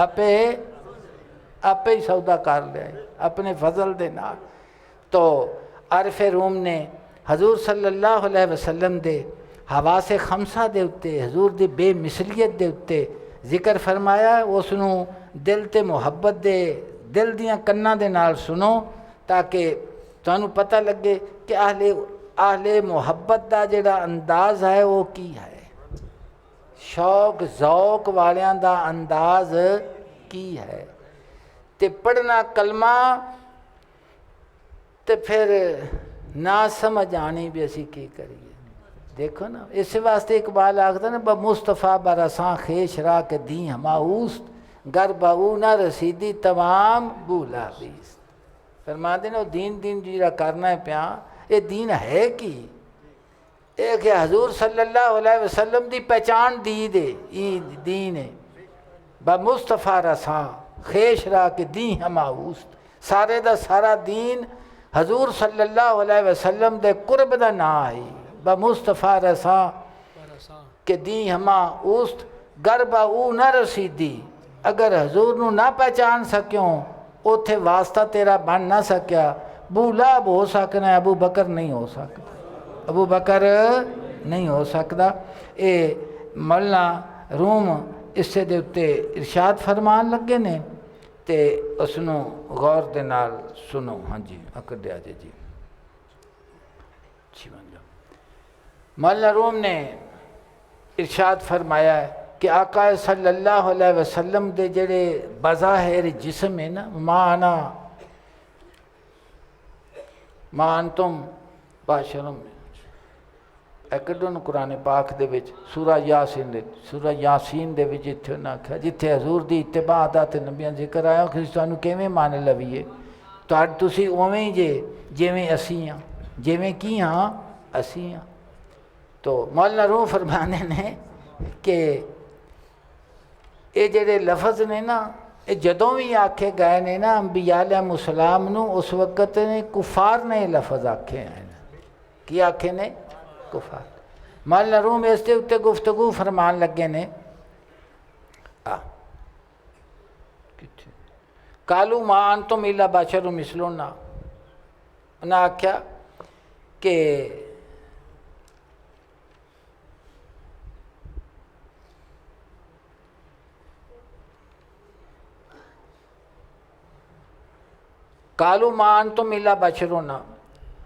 آپے ہی سودا کر لیا اپنے فضل دے نال۔ تو عارف روم نے حضور صلی اللہ علیہ وسلم دے حواس خمسہ دے اتے، حضور دی بے مثلیت دے اتے ذکر فرمایا، اس نوں دل تے محبت دے، دل دیاں کناں دے نال سنو تاکہ تانوں پتہ لگے کہ اہل محبت دا جڑا انداز ہے وہ کی ہے، شوق ذوق والیاں دا انداز کی ہے۔ تے پڑھنا کلمہ تے پھر نہ سمجھ آنی بھی اسی کی کریے، دیکھو نا اس واسطے اقبال آکھتا نا بمصطفیٰ برساں خیش را کے دیں ہماؤست، گر باؤ نہ رسیدی تمام بولا بیست۔ فرما دینا دین جیرا کرنا ہے پیاں، یہ دین ہے کی، ایک حضور صلی اللہ علیہ وسلم دی پہچان دین ہے، بمصطفیٰ رساں خیش را کے دیں ہماؤست، سارے دا سارا دین حضور صلی اللہ علیہ وسلم دے قرب دا نا آئی، بمصطفیٰ رساں کہ دیں ہما اوست، گر با او نہ رسیدی، اگر حضور نو نہ پہچان سکیوں اوتھے واسطہ تیرا بن نہ سکیا، بولاب ہو سکنا ہے، ابو بکر نہیں ہو سکتا، ابو بکر نہیں ہو سکتا۔ اے مولانا روم اس سے دے اتے ارشاد فرمان لگے نے تے اس نو غور دے نال سنو۔ ہاں جی اکر دیا جی جی بن جاؤ۔ مولانا روم نے ارشاد فرمایا ہے کہ آقا صلی اللہ علیہ وسلم دے جڑے بظاہر جسم ہے نا، ما انتم باشرم، ایکڑن قرآن پاک دے وچ سورہ یاسین دے وچ جتھے نہ کھا جتھے حضور دی اتباع دا تے نبیاں ذکر آیا کہ تانوں کیویں مان لویے، تسی اوویں جے جویں اسی ہاں، جویں کی ہاں اسی ہاں۔ تو مولانا روح فرمانے نے کہ یہ جڑے لفظ نے نا یہ جدوں بھی آکھے گئے نے نا انبیاء علیہ السلام نو اس وقت نے کفار نے یہ لفظ آکھے ہیں کی آکھے نے کفار مولانا روم اس کے اتنے گفتگو فرمان لگے نے کالو ما انتم الا بشر مثلنا انہیں آکھیا کہ کالو ما انتم الا بشرنا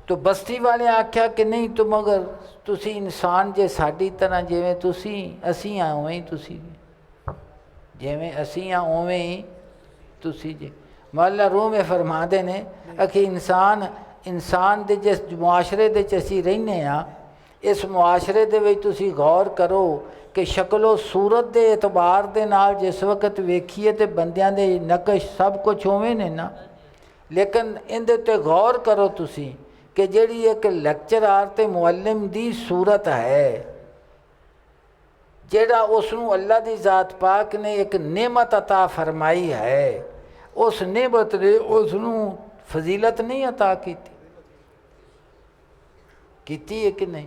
تو بستی والے آکھیا کہ نہیں تم اگر تسی انسان جے ساڈی طرح جویں تسی اسی ہاں اوویں ہی تسی جویں اسی ہاں اوویں ہی تسی جے مولا روح میں فرما دے نے کہ انسان دے جس معاشرے دے اسی رہنے ہاں اس معاشرے دے وچ تسی غور کرو کہ شکل و صورت دے اعتبار دے نال جس وقت ویکھیے تے بندیاں دے نقش سب کچھ اوویں نے نا لیکن ان دے تے غور کرو تسی کہ جڑی ایک لیکچرار تے معلم دی صورت ہے جڑا اس نو اللہ دی ذات پاک نے ایک نعمت عطا فرمائی ہے اس نعمت نے اس نو فضیلت نہیں عطا کیتی ہے کہ نہیں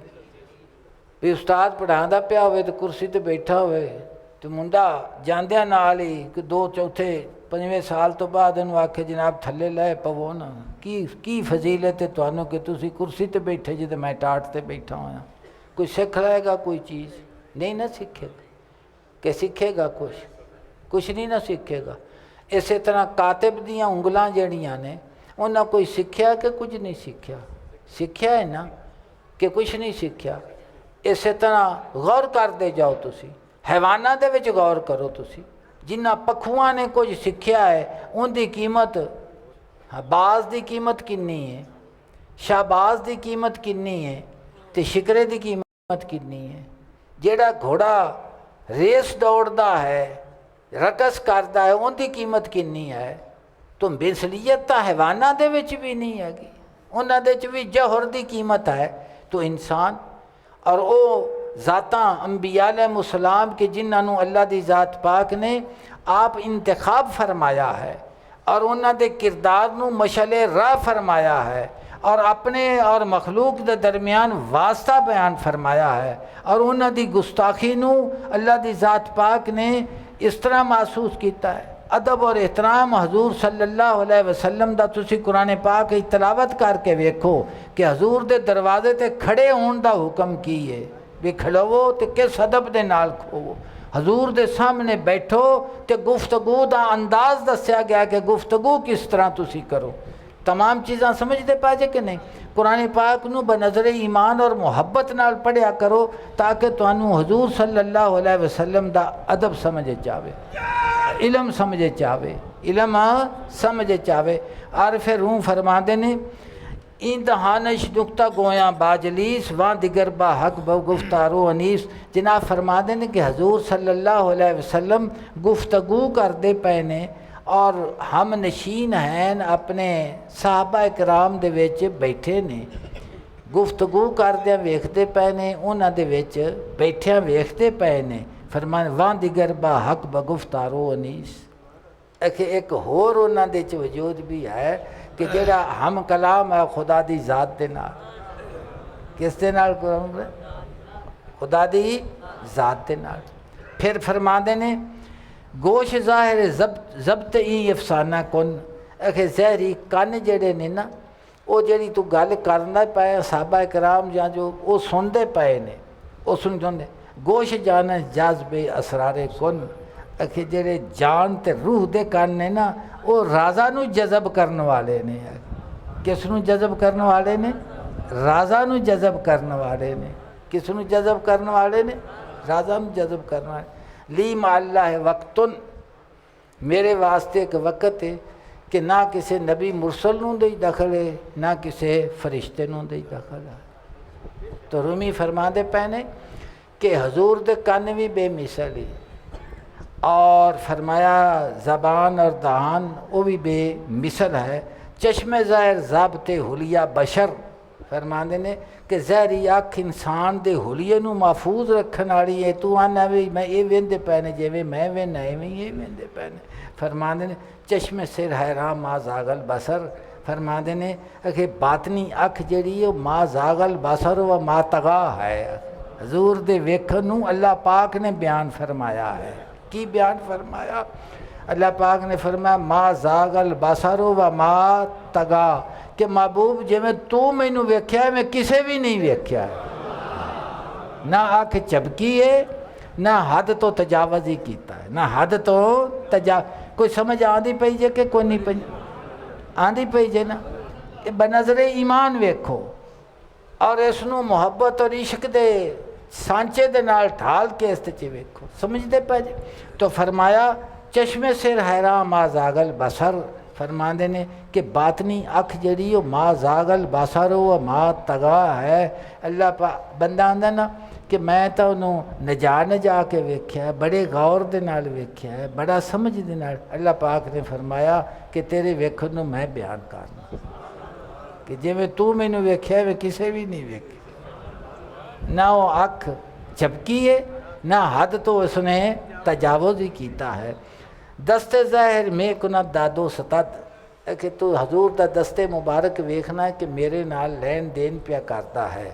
بھی استاد پڑھانا پیا ہوئے تو کرسی تے بیٹھا ہوئے تو منڈا جاندیاں نال ہی کہ 2 چوتھے 5ویں سال تو بعد انہوں آکھے جناب تھلے لے پو نا کی فضیلت ہے تانوں کہ تسی کرسی تے بیٹھے جی تے میں ٹاٹ تے بیٹھا ہوا کوئی سکھ لائے گا کوئی چیز نہیں نہ سیکھے گا کہ سیکھے گا کچھ نہیں نہ سیکھے گا اسی طرح کاتب دیاں انگلاں جڑیاں نے انہاں کوئی سیکھیا کہ کچھ نہیں سیکھیا ہے نا کہ کچھ نہیں سیکھیا اسی طرح غور کر دے جاؤ تسی حیوانات دے وچ غور کرو تسی جنہ پکھواں نے کچھ سیکھیا ہے ان دی قیمت باز دی قیمت کنی ہے شہباز دی قیمت کنی ہے تے شکرے دی قیمت کنی ہے جیڑا گھوڑا ریس دوڑدا ہے رقص کردا ہے ان دی قیمت کنی ہے تو مثلیت تا حیوانات دے وچ بھی نہیں ہے گی انہاں دے وچ بھی جوہر دی قیمت ہے تو انسان اور او ذاتاں انبیاء علیہ السلام کے جنہوں اللہ دی ذات پاک نے آپ انتخاب فرمایا ہے اور انہاں دے کردار نو مشعل راہ فرمایا ہے اور اپنے اور مخلوق دے درمیان واسطہ بیان فرمایا ہے اور انہاں دی گستاخی نو اللہ دی ذات پاک نے اس طرح محسوس کیتا ہے ادب اور احترام حضور صلی اللہ علیہ وسلم دا تسی قرآن پاک کی تلاوت کر کے ویکھو کہ حضور دے دروازے تے کھڑے ہون دا حکم کی ہے بھی کھڑو تے کس ادب دے نال کھوو حضور دے سامنے بیٹھو تے گفتگو دا انداز دسیا گیا کہ گفتگو کس طرح تسی کرو تمام چیزاں سمجھتے پا جے کہ نہیں قرآن پاک نو بنظر ایمان اور محبت نال پڑھیا کرو تاکہ تانوں حضور صلی اللہ علیہ وسلم دا ادب سمجھے چاہے علم سمجھے چاہے علم سمجھے چاہے عارف روم فرما دے نے این دہانش نکتہ گویاں باجلیس وہاں دیگر با حق با گفتارو انیس جناب فرما دے نے کہ حضور صلی اللہ علیہ وسلم گفتگو کر دے پینے اور ہم نشین ہیں اپنے صحابہ اکرام دے ویچ بیٹھے نے گفتگو کردیاں ویکھتے پے نے انہاں دے ویچ بیٹھیاں ویکھتے پے نے فرمان وہاں دیگر با حق با گفتارو انیس ایک ہور انہاں دے چ وجود بھی ہے کہ جڑا ہم کلام ہے خدا دی ذات دے نال کس دے نال خدا دی ذات دے نال پھر فرما دے نے گوش ظاہر ضبط ای افسانہ کن اکھے زہری کن جڑے نے نا وہ جڑی تو گل کرنا پائے صحابہ کرام یا جو وہ سندے پائے نے وہ سنتے گوش جانا جذب اسرار کن اکھے جڑے جان تے روح دے کن نے نا وہ رازاں نو جذب کرنے والے نے کس نو جذب کرنے والے نے رازاں نو جذب کرنے والے نے کس نو جذب کرنے والے نے رازاں نو جذب کرنے والے لی ما اللہ وقتن میرے واسطے ایک وقت ہے کہ نہ کسی نبی مرسل نوں دے دخل ہے نہ کسی فرشتے نوں دے دخل ہے تو رومی فرما دے پہنے کہ حضور دے کان بھی بے مثل ہے اور فرمایا زبان اور دہان وہ بھی بے مثل ہے چشم ظاہر ضابط حلیہ بشر فرماندے نے کہ زہری اکھ انسان دے حلیے نو محفوظ رکھن والی ہے، تو آنا بھی میں یہ ویندے پے نے جویں میں وینا ایویں یہ ویندے پے نے۔ فرماندے نے چشم سر حیران ما زاغل بصر، فرماندے نے کہ باطنی اکھ جڑی ہے ما زاغل بصر و ما طغا ہے۔ حضور دے ویکھن نو اللہ پاک نے بیان فرمایا ہے۔ کی بیان فرمایا؟ اللہ پاک نے فرمایا ما زاغل بصر و ما طغا، کہ محبوب جی میں تو مینوں ویکھیا ہے میں کسے بھی نہیں ویکھیا ہے، نہ اکھ چبکی ہے نہ حد تو تجاوز ہی کیتا ہے، نہ حد تو کوئی سمجھ آندی پئی جے کہ کوئی نہیں پئی آندی پئی جے نا؟ بنظر ایمان ویکھو اور اس نو محبت اور عشق دے سانچے دے نال ڈھال کے اس تے ویکھو، سمجھدے پے جے؟ تو فرمایا چشم سر حیران ما زاغل بصر، فرماندے نے کہ باطنی اکھ جڑی وہ ما زاغل بصر و ما طغا ہے۔ اللہ بندہ آندا نا کہ میں تو انہوں نجا کے ویکھیا ہے، بڑے غور دے نال ویکھیا ہے، بڑا سمجھ دے نال۔ اللہ پاک نے فرمایا کہ تیرے ویکھن نو میں بیان کرنا کہ جویں تو مینوں ویکھیا ہے میں کسے بھی نہیں ویکھیا، نہ وہ اکھ جھپکی ہے نہ حد تو اس نے تجاوز ہی کیتا ہے۔ دست ظاہر میں کنت دادو ستد، کہ تو حضور دا دست مبارک ویکھنا ہے کہ میرے نال لین دین پیا کرتا ہے۔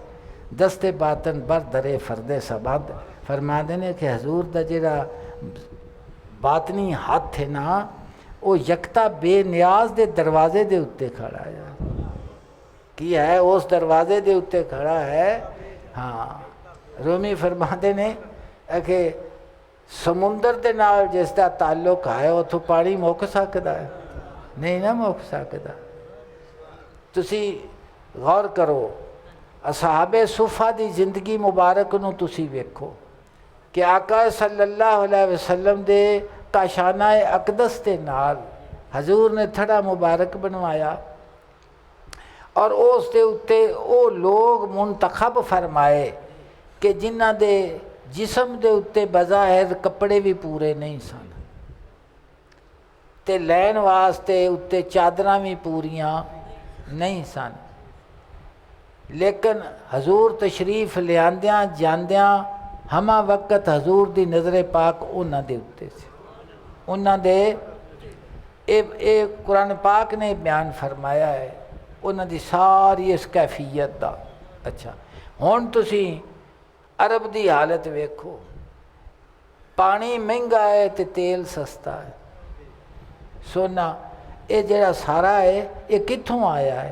دست باطن بر درے فرد سبد، فرماندے نے کہ حضور دا جڑا باطنی ہاتھ ہے نا وہ یکتا بے نیاز دے دروازے دے اتے کھڑا ہے۔ کی ہے اس دروازے دے اتے کھڑا ہے؟ ہاں، رومی فرماندے نے کہ سمندر دے نال جس دا تعلق ہے اتھوں پانی مک سکدا ہے؟ نہیں نہ مک سکدا۔ تسی غور کرو اصحاب صفہ دی زندگی مبارک نو تسی ویکھو کہ آقا صلی اللہ علیہ وسلم دے کاشانہ اقدس دے نال حضور نے تھڑا مبارک بنوایا اور اس دے اتے او لوگ منتخب فرمائے کہ جنہ دے جسم دے اتے بظاہر کپڑے بھی پورے نہیں سن تے لین واسطے اتے چادراں بھی پوریاں نہیں سن، لیکن حضور تشریف لیاندیاں جاندیاں ہما وقت حضور دی نظر پاک انہاں دے اتے سے، انہاں دے اے قرآن پاک نے بیان فرمایا ہے انہاں دی ساری اس کیفیت دا۔ اچھا ہن تسی عرب دی حالت ویکھو، پانی مہنگا ہے تے تیل سستا ہے، سونا یہ جڑا سارا ہے یہ کتھوں آیا ہے؟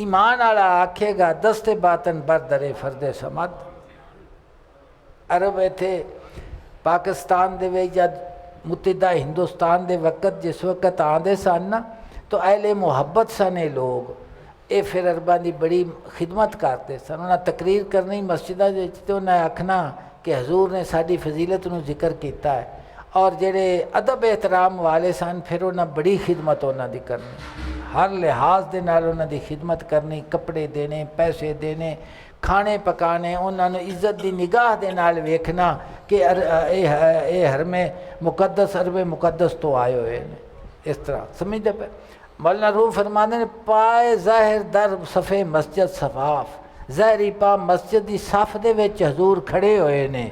ایمان والا آکھے گا دست باطن بر درے فرد سمد۔ عرب ایتھے پاکستان دے وچ جد متحدہ ہندوستان دے وقت جس وقت آندے سن نا تو اہل محبت سن یہ لوگ، یہ پھر عرباں دی بڑی خدمت کرتے سن، انہاں تقریر کرنی مسجداں وچ تے انہاں آکھنا کہ حضور نے ساری فضیلت نو ذکر کیتا ہے، اور جڑے ادب احترام والے سن پھر انہاں بڑی خدمت انہاں دی کرنی، ہر لحاظ دے نال انہاں دی خدمت کرنی، کپڑے دینے، پیسے دینے، کھانے پکانے، انہاں نو عزت دی نگاہ دے نال ویکھنا کہ اے حرم مقدس عرب مقدس تو آئے ہوئے نے، اس طرح سمجھتے پہ۔ مولانا روح فرماندے نے پائے ظاہر در صفے مسجد صفاف، ظاہری پا مسجد دی صف دے وچ حضور کھڑے ہوئے نے،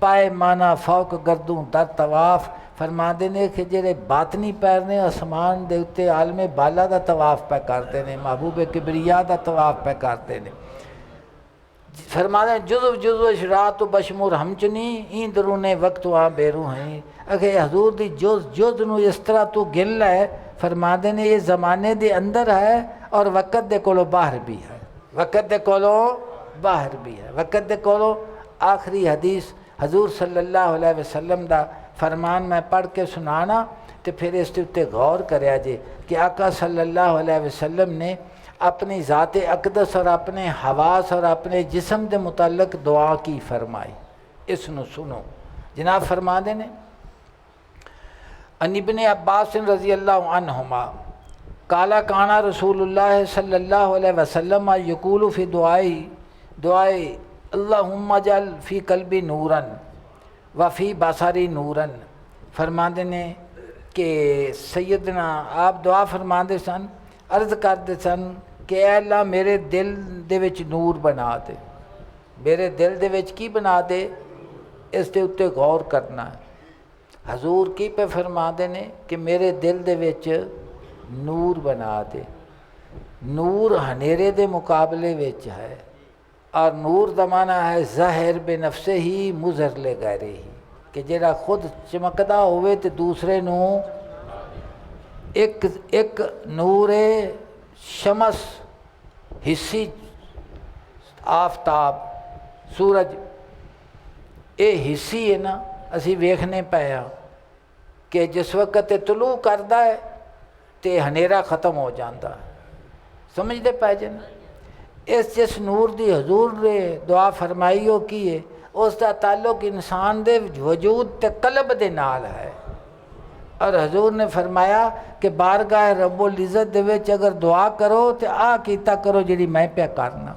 پائے مانا فوق گردوں در طواف، فرماندے نے کہ جڑے باطنی پیر نے آسمان دے اتے عالم بالا دا طواف پہ کرتے ہیں، محبوب کبریا دا طواف پہ کرتے ہیں۔ فرماندے جزو جزو اشرات و بشمور ہمچنی این درونے وقت وہاں بیرو ہیں، اگر حضور دی جز نو اس طرح تو گن لے، فرماندے نے یہ زمانے دے اندر ہے اور وقت دے کولو باہر بھی ہے، وقت دے کولو باہر بھی ہے، وقت دے کولو۔ آخری حدیث حضور صلی اللہ علیہ وسلم دا فرمان میں پڑھ کے سنانا تو پھر اس تے غور کریا جے کہ آقا صلی اللہ علیہ وسلم نے اپنی ذات اقدس اور اپنے حواس اور اپنے جسم دے متعلق دعا کی فرمائی، اس نو سنو۔ جناب فرما دے نے ان ابن عباس رضی اللہ عنہما قال کان رسول اللہ صلی اللہ علیہ وسلم یقول فی دعائی اللہم اجعل فی قلبی نوراً وفی بصری نوراً، فرماندے نے کہ سیدنا آپ دعا فرماندے سن، عرض کرتے سن کہ اے اللہ میرے دل دے وچ نور بنا دے، میرے دل دے وچ کی بنا دے، اس دے اتے غور کرنا ہے۔ حضور کی پہ فرما دے نے کہ میرے دل دے وچ نور بنا دے۔ نور ہنیرے دے مقابلے وچ ہے، اور نور دا معنی ہے ظاہر بے نفسے ہی مظہر لے غیرے ہی، کہ جڑا خود چمکدا ہوئے تے دوسرے نو ایک نور شمس حصی آفتاب سورج اے حصی ہے نا، اسی ویکھنے پے ہاں کہ جس وقت طلوع کردا ہے تے ہنیرا ختم ہو جاندہ ہے، سمجھدے پے جے نا۔ اس جس نور دی حضور نے دعا فرمائی ہو کی ہے، اس دا تعلق انسان دے وجود تے قلب دے نال ہے، اور حضور نے فرمایا کہ بارگاہ رب العزت دے وچ اگر دعا کرو تے آ کیتا کرو جڑی میں پہ کرنا۔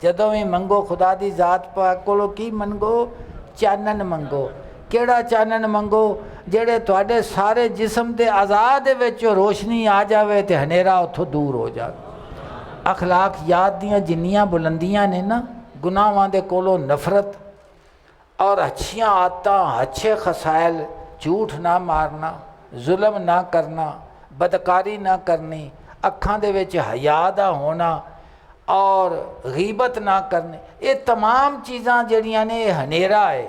جدوں بھی منگو خدا دی ذات پاک کولو کی منگو؟ چانن منگو۔ کیڑا چانن منگو؟ جڑے تواڈے سارے جسم دے اعضاء دے وچ روشنی آ جاوے تے ہنیرا اتھوں دور ہو جاوے۔ اخلاق یاد دیاں جنیاں بلندیاں نے نا، گناہاں دے کولو نفرت اور اچھیاں عادتاں، اچھے خصائل، جھوٹ نہ مارنا، ظلم نہ کرنا، بدکاری نہ کرنی، اکھاں دے وچ حیا دا ہونا اور غیبت نہ کرنی، یہ تمام چیزاں جڑیاں نے یہ ہنیرا ہے،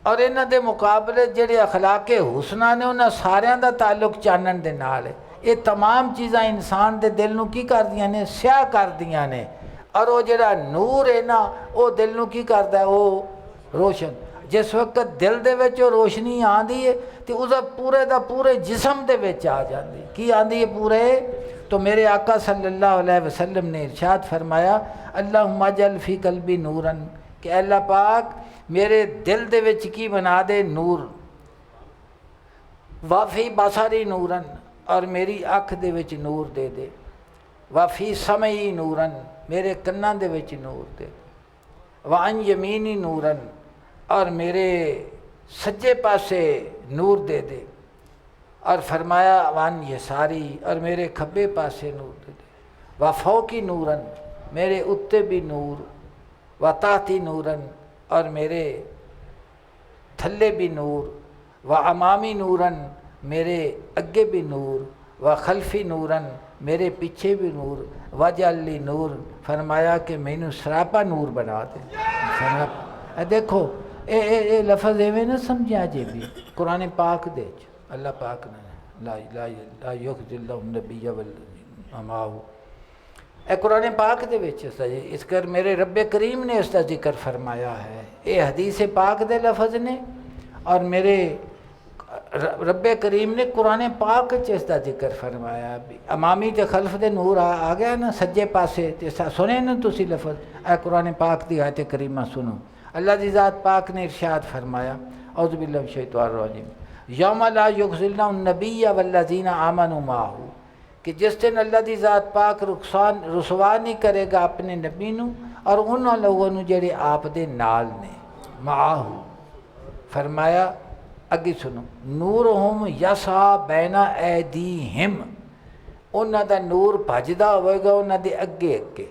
اور انہاں دے مقابلے جڑے اخلاق حسنہ نے انہاں ساریاں دا تعلق چانن دے نال ہے۔ یہ تمام چیزاں انسان دے دل نو کی کر دیاں نے؟ سیاہ کر دیاں نے، اور وہ جڑا نور ہے نا وہ دل نو کی کردا ہے؟ وہ روشن۔ جس وقت دل دے وچ روشنی آندی ہے تے اس پورے دا پورے جسم دے وچ آ جاندی۔ کی آندی ہے پورے؟ تو میرے آقا صلی اللہ علیہ وسلم نے ارشاد فرمایا اللہم اجعل فی قلبی نوراً، کہ اللہ پاک میرے دل دے وچ کی بنا دے؟ نور۔ وفی بصری نوراً، اور میری اکھ دے وچ نور دے دے۔ وفی سمعی نوراً، میرے کناں دے وچ نور دے دے۔ وعن یمینی نوراً، اور میرے سجے پاسے نور دے دے۔ اور فرمایا وعن یساری، اور میرے کھبے پاسے نور دے دے۔ وفوقی نوراً، میرے اتے بھی نور۔ وتحتی نوراً، اور میرے تھلے بھی نور۔ وامامی نوراً، میرے اگے بھی نور۔ وخلفی نوراً، میرے پیچھے بھی نور۔ وجعل لی نور، فرمایا کہ مینوں سراپا نور بنا دے۔ سراپا، دیکھو اے لفظ ایویں نہ سمجھا جے بھی قرآن پاک دے اللہ پاک نے لا یخزی اللہ النبی والذین معہ، اے قرآن پاک دے وچ اس کر میرے رب کریم نے اس کا ذکر فرمایا ہے۔ اے حدیث پاک دے لفظ نے، اور میرے رب کریم نے قرآن پاک اس کا ذکر فرمایا۔ امامی تے خلف دے نور آ گیا نا سجے پاسے، تے سنے نا تسی لفظ؟ اے قرآن پاک دی آیت کریمہ سنو۔ اللہ دی ذات پاک نے ارشاد فرمایا اعوذ باللہ من الشیطان الرجیم یوم لا یخزی اللہ النبی والذین آمنوا معہ، کہ جس دن اللہ دی ذات پاک رسوا نہیں کرے گا اپنے نبی نو اور انہوں لوگوں نو جڑے آپ دے نال نے۔ معہ فرمایا اگی سنو، نورہم یسعی بین ایدیہم، انہاں دا نور بھجدا ہوئے گا انہاں دے اگے اگے۔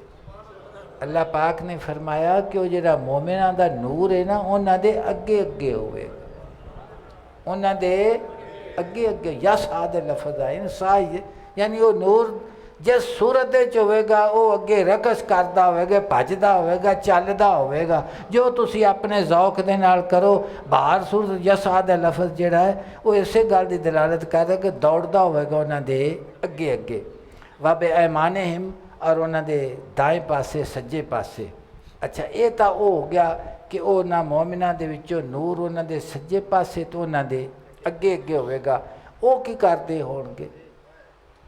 اللہ پاک نے فرمایا کہ وہ جڑا مومناں دا نور ہے نا انہاں دے اگے اگے ہوئے گا، انہاں دے اگے اگے۔ یسعی دے لفظ آئے سعی، یعنی وہ نور جس صورت وچ ہوئے گا وہ اگے رقص کردا ہوئے گا، بھجدا ہوئے گا، چلدا ہوئے گا، جو تسی اپنے ذوق دے نال کرو۔ باہر صورت یسعی دا لفظ جڑا ہے وہ اسے گل دی دلالت کردا کہ دوڑدا ہوئے گا انہاں دے اگے اگے۔ وبایمانہم، اور انہاں دے دائیں پاسے سجے پاسے۔ اچھا یہ تا وہ ہو گیا کہ انہاں مومناں دے وچوں نور انہاں دے سجے پاسے تو انہاں دے اگے اگے ہوئے گا۔ وہ کی کردے ہون گے؟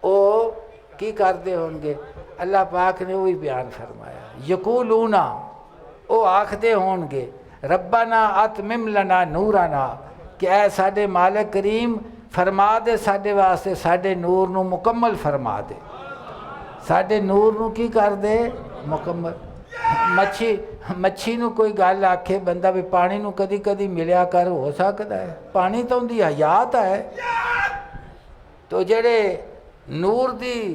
وہ کی کردے ہون گے؟ اللہ پاک نے وہی بیان فرمایا یقولون، وہ آکھدے ہون گے ربنا اتمم لنا نورنا، کہ اے ساڈے مالک کریم فرما دے ساڈے واسطے ساڈے نور نو مکمل فرما دے۔ ساڈے نور نو کی کر دے؟ مکمل۔ مچھی نو کوئی گل آکھے بندہ بھی پانی نو کدی کدی ملیا کر، ہو سکتا ہے؟ پانی تو اندی حیات ہے۔ تو جڑے نور دی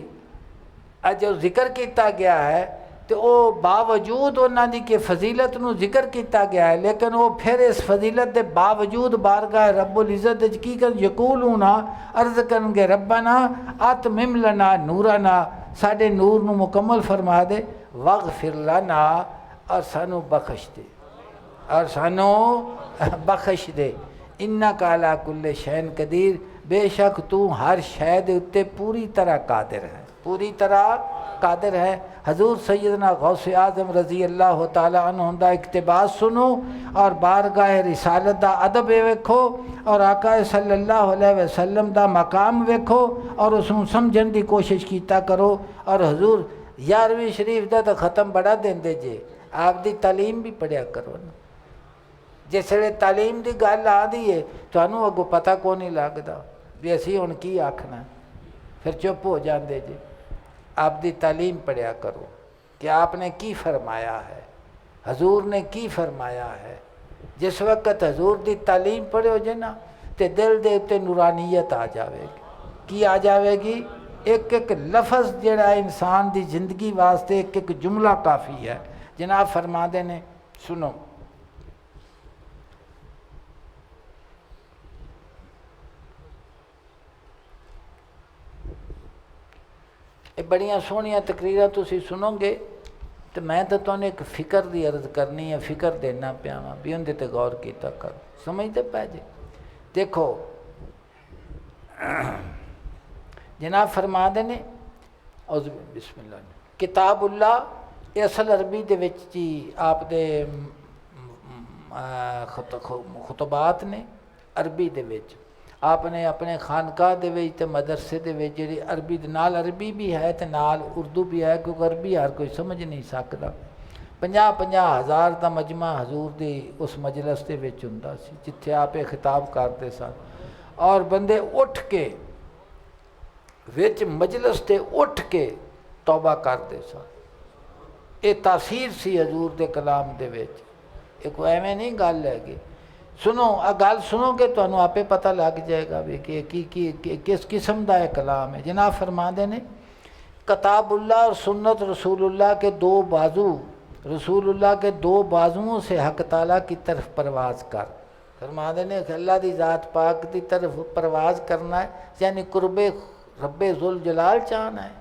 جو ذکر کیتا گیا ہے تو وہ باوجود انہاں دی کہ فضیلت نو ذکر کیتا گیا ہے، لیکن وہ پھر اس فضیلت دے باوجود بارگاہ رب العزت وچ کی کر یقولون عرض کرن گے ربنا اتمم لنا نورنا، ساڈے نور نو مکمل فرما دے، واغفر لنا اور سانو بخش دے، اور سانو بخش دے، انک علی کل شیء قدیر، بے شک تو ہر شے دے اتے پوری طرح قادر ہے، پوری طرح قادر ہے۔ حضور سیدنا غوث اعظم رضی اللہ تعالیٰ عنہ دا اقتباس سنو اور بارگاہ رسالت دا ادب ویکھو اور آقا صلی اللہ علیہ وسلم دا مقام ویکھو اور اس ਨੂੰ سمجھن دی کوشش کیتا کرو۔ اور حضور 11ویں شریف دا تو ختم بڑا دیندے جے، آپ دی تعلیم بھی پڑھیا کرو نا، جس ویلے تعلیم دی گل آندی ہے تانوں اگوں پتہ کو نہیں لگدا بھی اسی ہن کی آکھنا، پھر چپ ہو جاندے جے۔ آپ دی تعلیم پڑھیا کرو کہ آپ نے کی فرمایا ہے، حضور نے کی فرمایا ہے۔ جس وقت حضور دی تعلیم پڑھو جے نا تے دل دے تے نورانیت آ جاوے گی۔ کی آ جاوے گی؟ ایک ایک لفظ جڑا انسان دی زندگی واسطے ایک ایک جملہ کافی ہے۔ جناب فرما دے نے سنو، یہ بڑیاں سونیاں تقریراں تسی سنو گے تو میں تو تمہیں ایک فکر دی عرض کرنی ہے، فکر دینا پیا وا بھی اندے تے غور کیتا کرو، سمجھتے پے جے۔ دیکھو جناب فرما دے نے بسم اللہ، کتاب اللہ یہ اصل عربی دے وچ جی آپ دے خطبات نے عربی دے وچ، آپ نے اپنے خانقاہ دے وچ تے مدرسے دے وچ جڑی عربی دے نال عربی بھی ہے تے نال اردو بھی ہے، کیونکہ عربی ہر کوئی سمجھ نہیں سکدا۔ 50 ہزار دا مجمع حضور دی اس مجلس دے وچ ہوندا سی جتھے آپ خطاب کرتے سن، اور بندے اٹھ کے وچ مجلس تے اٹھ کے توبہ کرتے سن۔ یہ تاثیر سی حضور دے کلام دے وچ، یہ کوئی ایویں نہیں گل ہے گی۔ سنو گل سنو گے تو انہوں آپ پتہ لگ جائے گا بھی کہ کس قسم دا یہ کلام ہے۔ جناب فرما دے نے کتاب اللہ اور سنت رسول اللہ کے دو بازو، رسول اللہ کے دو بازوؤں سے حق تعالیٰ کی طرف پرواز کر۔ فرما دے نے کہ اللہ دی ذات پاک دی طرف پرواز کرنا ہے، یعنی قرب رب ذوالجلال چاہنا ہے،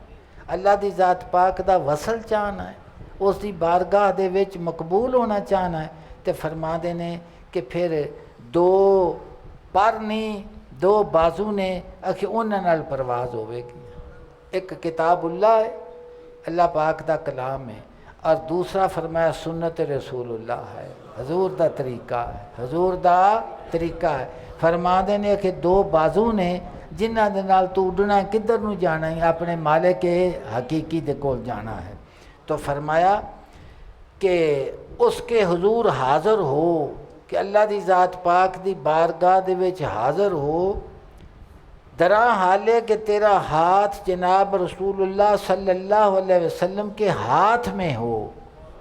اللہ دی ذات پاک دا وصل چاہنا ہے، اس دی بارگاہ دے وچ مقبول ہونا چاہنا ہے۔ تے فرما دے نے کہ پھر دو پر نہیں دو بازو نے کہ انہاں نال پرواز ہوئے گی۔ ایک کتاب اللہ ہے، اللہ پاک دا کلام ہے، اور دوسرا فرمایا سنت رسول اللہ ہے، حضور دا طریقہ ہے، حضور دا طریقہ ہے۔ فرما دے نے کہ دو بازو نے جنہ دے نال تو اڈنا کدھر نو جانا ہے، اپنے مالک حقیقی دے کول جانا ہے۔ تو فرمایا کہ اس کے حضور حاضر ہو، کہ اللہ دی ذات پاک دی بارگاہ دے وچ حاضر ہو، دراں حالے کہ تیرا ہاتھ جناب رسول اللہ صلی اللہ علیہ وسلم کے ہاتھ میں ہو۔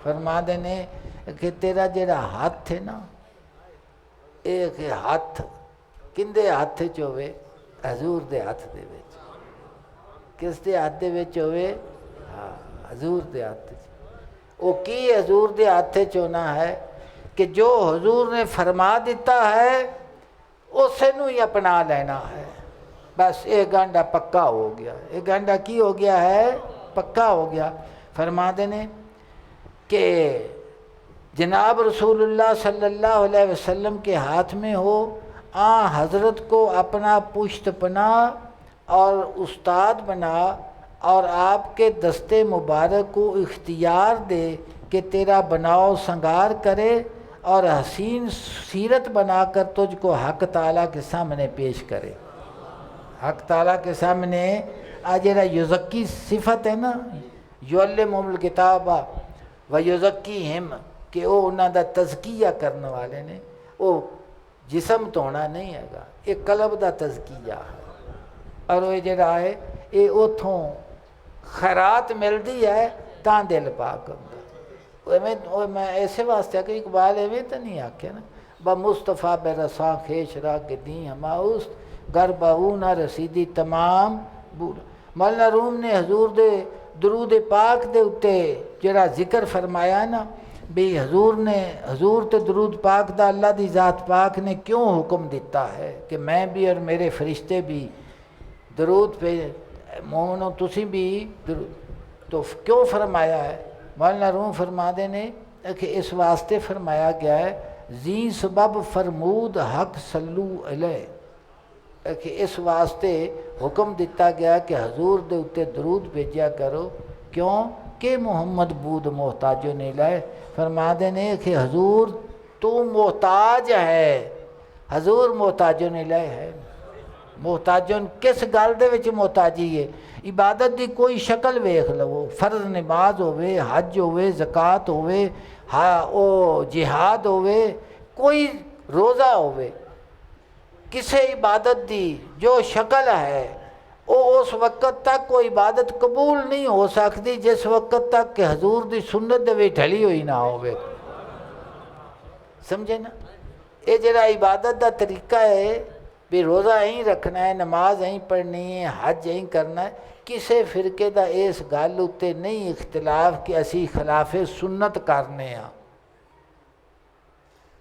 فرما دینے کہ تیرا جڑا ہاتھ ہے نا، ایک ہاتھ کندے ہاتھ چوے؟ حضور دے ہاتھ دے وچ۔ کس دے ہاتھ دے وچ ہوئے؟ ہاں حضور دے ہاتھ چ۔ وہ کی حضور دے ہاتھ چونا ہے کہ جو حضور نے فرما دیتا ہے اسے نو ہی اپنا لینا ہے، بس یہ گانڈا پکا ہو گیا۔ یہ گانڈا کی ہو گیا ہے؟ پکا ہو گیا۔ فرما دینے کہ جناب رسول اللہ صلی اللہ علیہ وسلم کے ہاتھ میں ہو، حضرت کو اپنا پشت پناہ اور استاد بنا، اور آپ کے دستے مبارک کو اختیار دے کہ تیرا بناؤ سنگار کرے اور حسین سیرت بنا کر تجھ کو حق تعالیٰ کے سامنے پیش کرے۔ حق تعالیٰ کے سامنے آجرہ یزکی صفت ہے نا، یعلمہم الکتاب و یزکیہم، کہ وہ انہاں دا تزکیہ کرنے والے نے، وہ جسم تو ہونا نہیں ہے گا، یہ قلب دا تزکیہ ہے، اور وہ جڑا ہے یہ اتھوں خیرات ملتی ہے تاں دل پاک ہوتا۔ میں ایسے واسطے کہ اقبال ایویں تو نہیں آکھیا نا، با مصطفیٰ بے رساں خیش را کے دیں ہماؤست گر بہو نہ رسیدی تمام بولا۔ مولانا روم نے حضور دے درود پاک دے اتے جڑا ذکر فرمایا نا بھی حضور تے درود پاک دا اللہ دی ذات پاک نے کیوں حکم دیتا ہے کہ میں بھی اور میرے فرشتے بھی درود پہ مومنو تسی بھی تو کیوں فرمایا ہے؟ مولانا روم فرماتے نے کہ اس واسطے فرمایا گیا ہے زی سبب فرمود حق صلو علیہ، کہ اس واسطے حکم دیتا گیا کہ حضور دے اتے درود بھیجیا کرو، کیوں کہ محمد بود محتاجوں نے لائے. فرماتے نے کہ حضور تو محتاج ہے، حضور محتاجوں نے لائے ہے. محتاجوں کس گل دے وچ محتاجی ہے؟ عبادت دی کوئی شکل ویکھ لو، فرض نماز ہوئے، حج ہوئے، زکوٰۃ ہوئے، او جہاد ہوئے، کوئی روزہ ہوئے، کسی عبادت دی جو شکل ہے وہ اس وقت تک کوئی عبادت قبول نہیں ہو سکتی جس وقت تک کہ حضور دی سنت دے وچ ڈھلی ہوئی نہ ہوئے. سمجھے نا؟ یہ جڑا عبادت دا طریقہ ہے بھی روزہ ایਂ رکھنا ہے، نماز ایں پڑھنی ہے، حج ایں کرنا ہے، کسے فرقے دا اس گل اتے نہیں اختلاف کہ اسی خلاف سنت کرنے ہاں،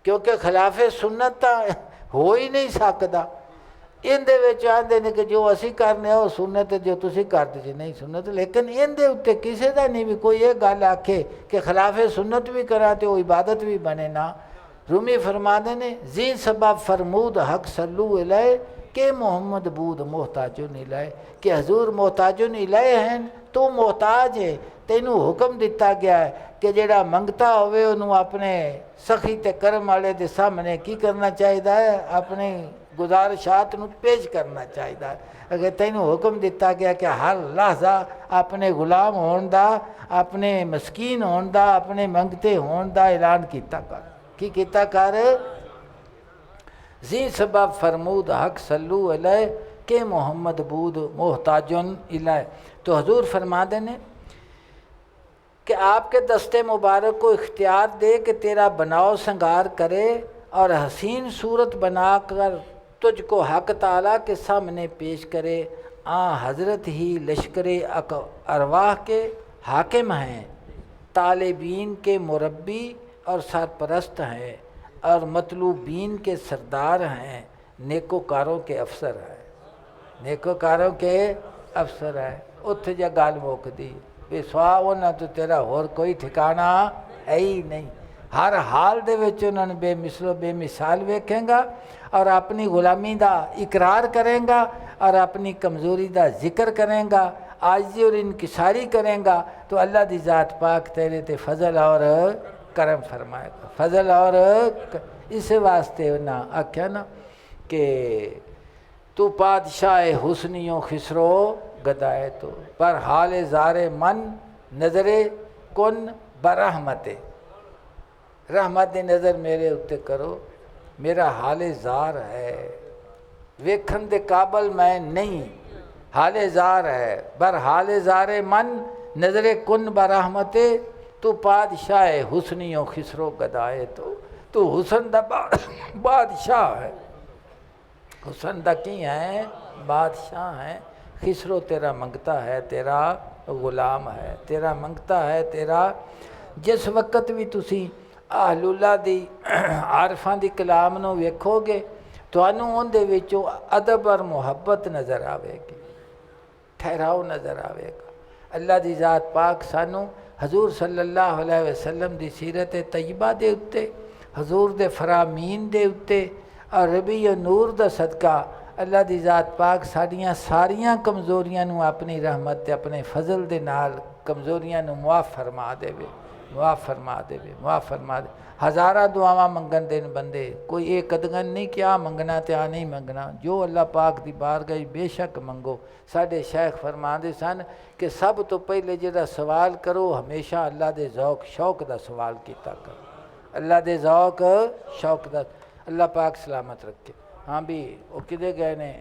کیونکہ خلاف سنت تا ہو ہی نہیں سکتا. ان دے وچ آندے نے کہ جو اسی کرنے وہ سنت جو تسی کرتے جی نہیں سنت، لیکن ان دے اتے کسے دا نہیں بھی کوئی یہ گل آکھے کہ خلاف سنت بھی کرا تے وہ عبادت بھی بنے نا. رومی فرماتے نے زی سبب فرمود حق صلو علیہ کہ محمد بود محتاجون الیہ، کہ حضور محتاجون الیہ ہیں، تو محتاج ہے. تینوں حکم دیتا گیا ہے کہ جڑا منگتا ہوئے انہوں اپنے سخی تے کرم والے دے سامنے کی کرنا چاہیے ہے؟ اپنے گزارشات نو پیش کرنا چاہیے ہے. اگر تینوں حکم دیتا گیا کہ ہر لحظہ اپنے غلام ہون دا، اپنے مسکین ہون دا، اپنے منگتے ہون دا اعلان کیتا کر. کی کیتا کر؟ زی سبب فرمود حق صلو علیہ کہ محمد بود محتاجن الیہ. تو حضور فرما دینے کہ آپ کے دستے مبارک کو اختیار دے کہ تیرا بناؤ سنگار کرے اور حسین صورت بنا کر تجھ کو حق تعالیٰ کے سامنے پیش کرے. حضرت ہی لشکر ارواح کے حاکم ہیں، طالبین کے مربی اور سرپرست ہیں، اور مطلوبین کے سردار ہیں، نیکوکاروں کے افسر ہیں. نیکوکاروں کے افسر ہیں. اتھے جا گال موک دی بے سوا ہونا تو تیرا اور کوئی ٹھکانہ ہے ہی نہیں. ہر حال دے وچ انہوں نے بے مثل و بے مثال ویکھیں گا اور اپنی غلامی دا اقرار کریں گا اور اپنی کمزوری دا ذکر کریں گا، عاجزی اور انکساری کریں گا، تو اللہ دی ذات پاک تیرے تے فضل اور کرم فرمائے گا. فضل اور اس واسطے انہاں آکھیا نا کہ تو بادشاہ حسنیوں خسرو گدائے تو پر حال زار من نظر کن برحمت. رحمت دی نظر میرے اتے کرو، میرا حال زار ہے، ویکھن دے قابل میں نہیں، حال زار ہے. بر حال زار من نظر کن برحمت تو بادشاہ حسنیوں خسرو گدائے تو حسن دا بادشاہ ہے. حسن دا کی ہے؟ بادشاہ ہے. خسرو تیرا منگتا ہے، تیرا غلام ہے، تیرا منگتا ہے، تیرا جس وقت بھی تسی اہل اللہ دی عارفاں دی کلام نو ویکھو گے تو انہوں ان دے وچوں ادب اور محبت نظر آوے گی، ٹھہراؤ نظر آوے گا. اللہ دی ذات پاک سانو حضور صلی اللہ علیہ وسلم دی سیرت طیبہ دے اتے، حضور دے فرامین دے اتے اور ربیع نور دا صدقہ اللہ دی ذات پاک ساریاں کمزوریاں نو اپنی رحمت تے اپنے فضل دے نال کمزوریاں نو معاف فرما دے وے، معاف فرما دے وے، معاف فرما دے. ہزارہ دعاواں منگن دین بندے، کوئی ایک قدغن نہیں کیا منگنا تے آ نہیں منگنا، جو اللہ پاک دی بارگاہ بے شک منگو. ساڈے شیخ فرما دے سن کہ سب تو پہلے جڑا سوال کرو ہمیشہ اللہ دے ذوق شوق دا سوال کیتا کرو، اللہ دے ذوق شوق دا. اللہ پاک سلامت رکھے. ہاں بھی وہ کدے گئے نے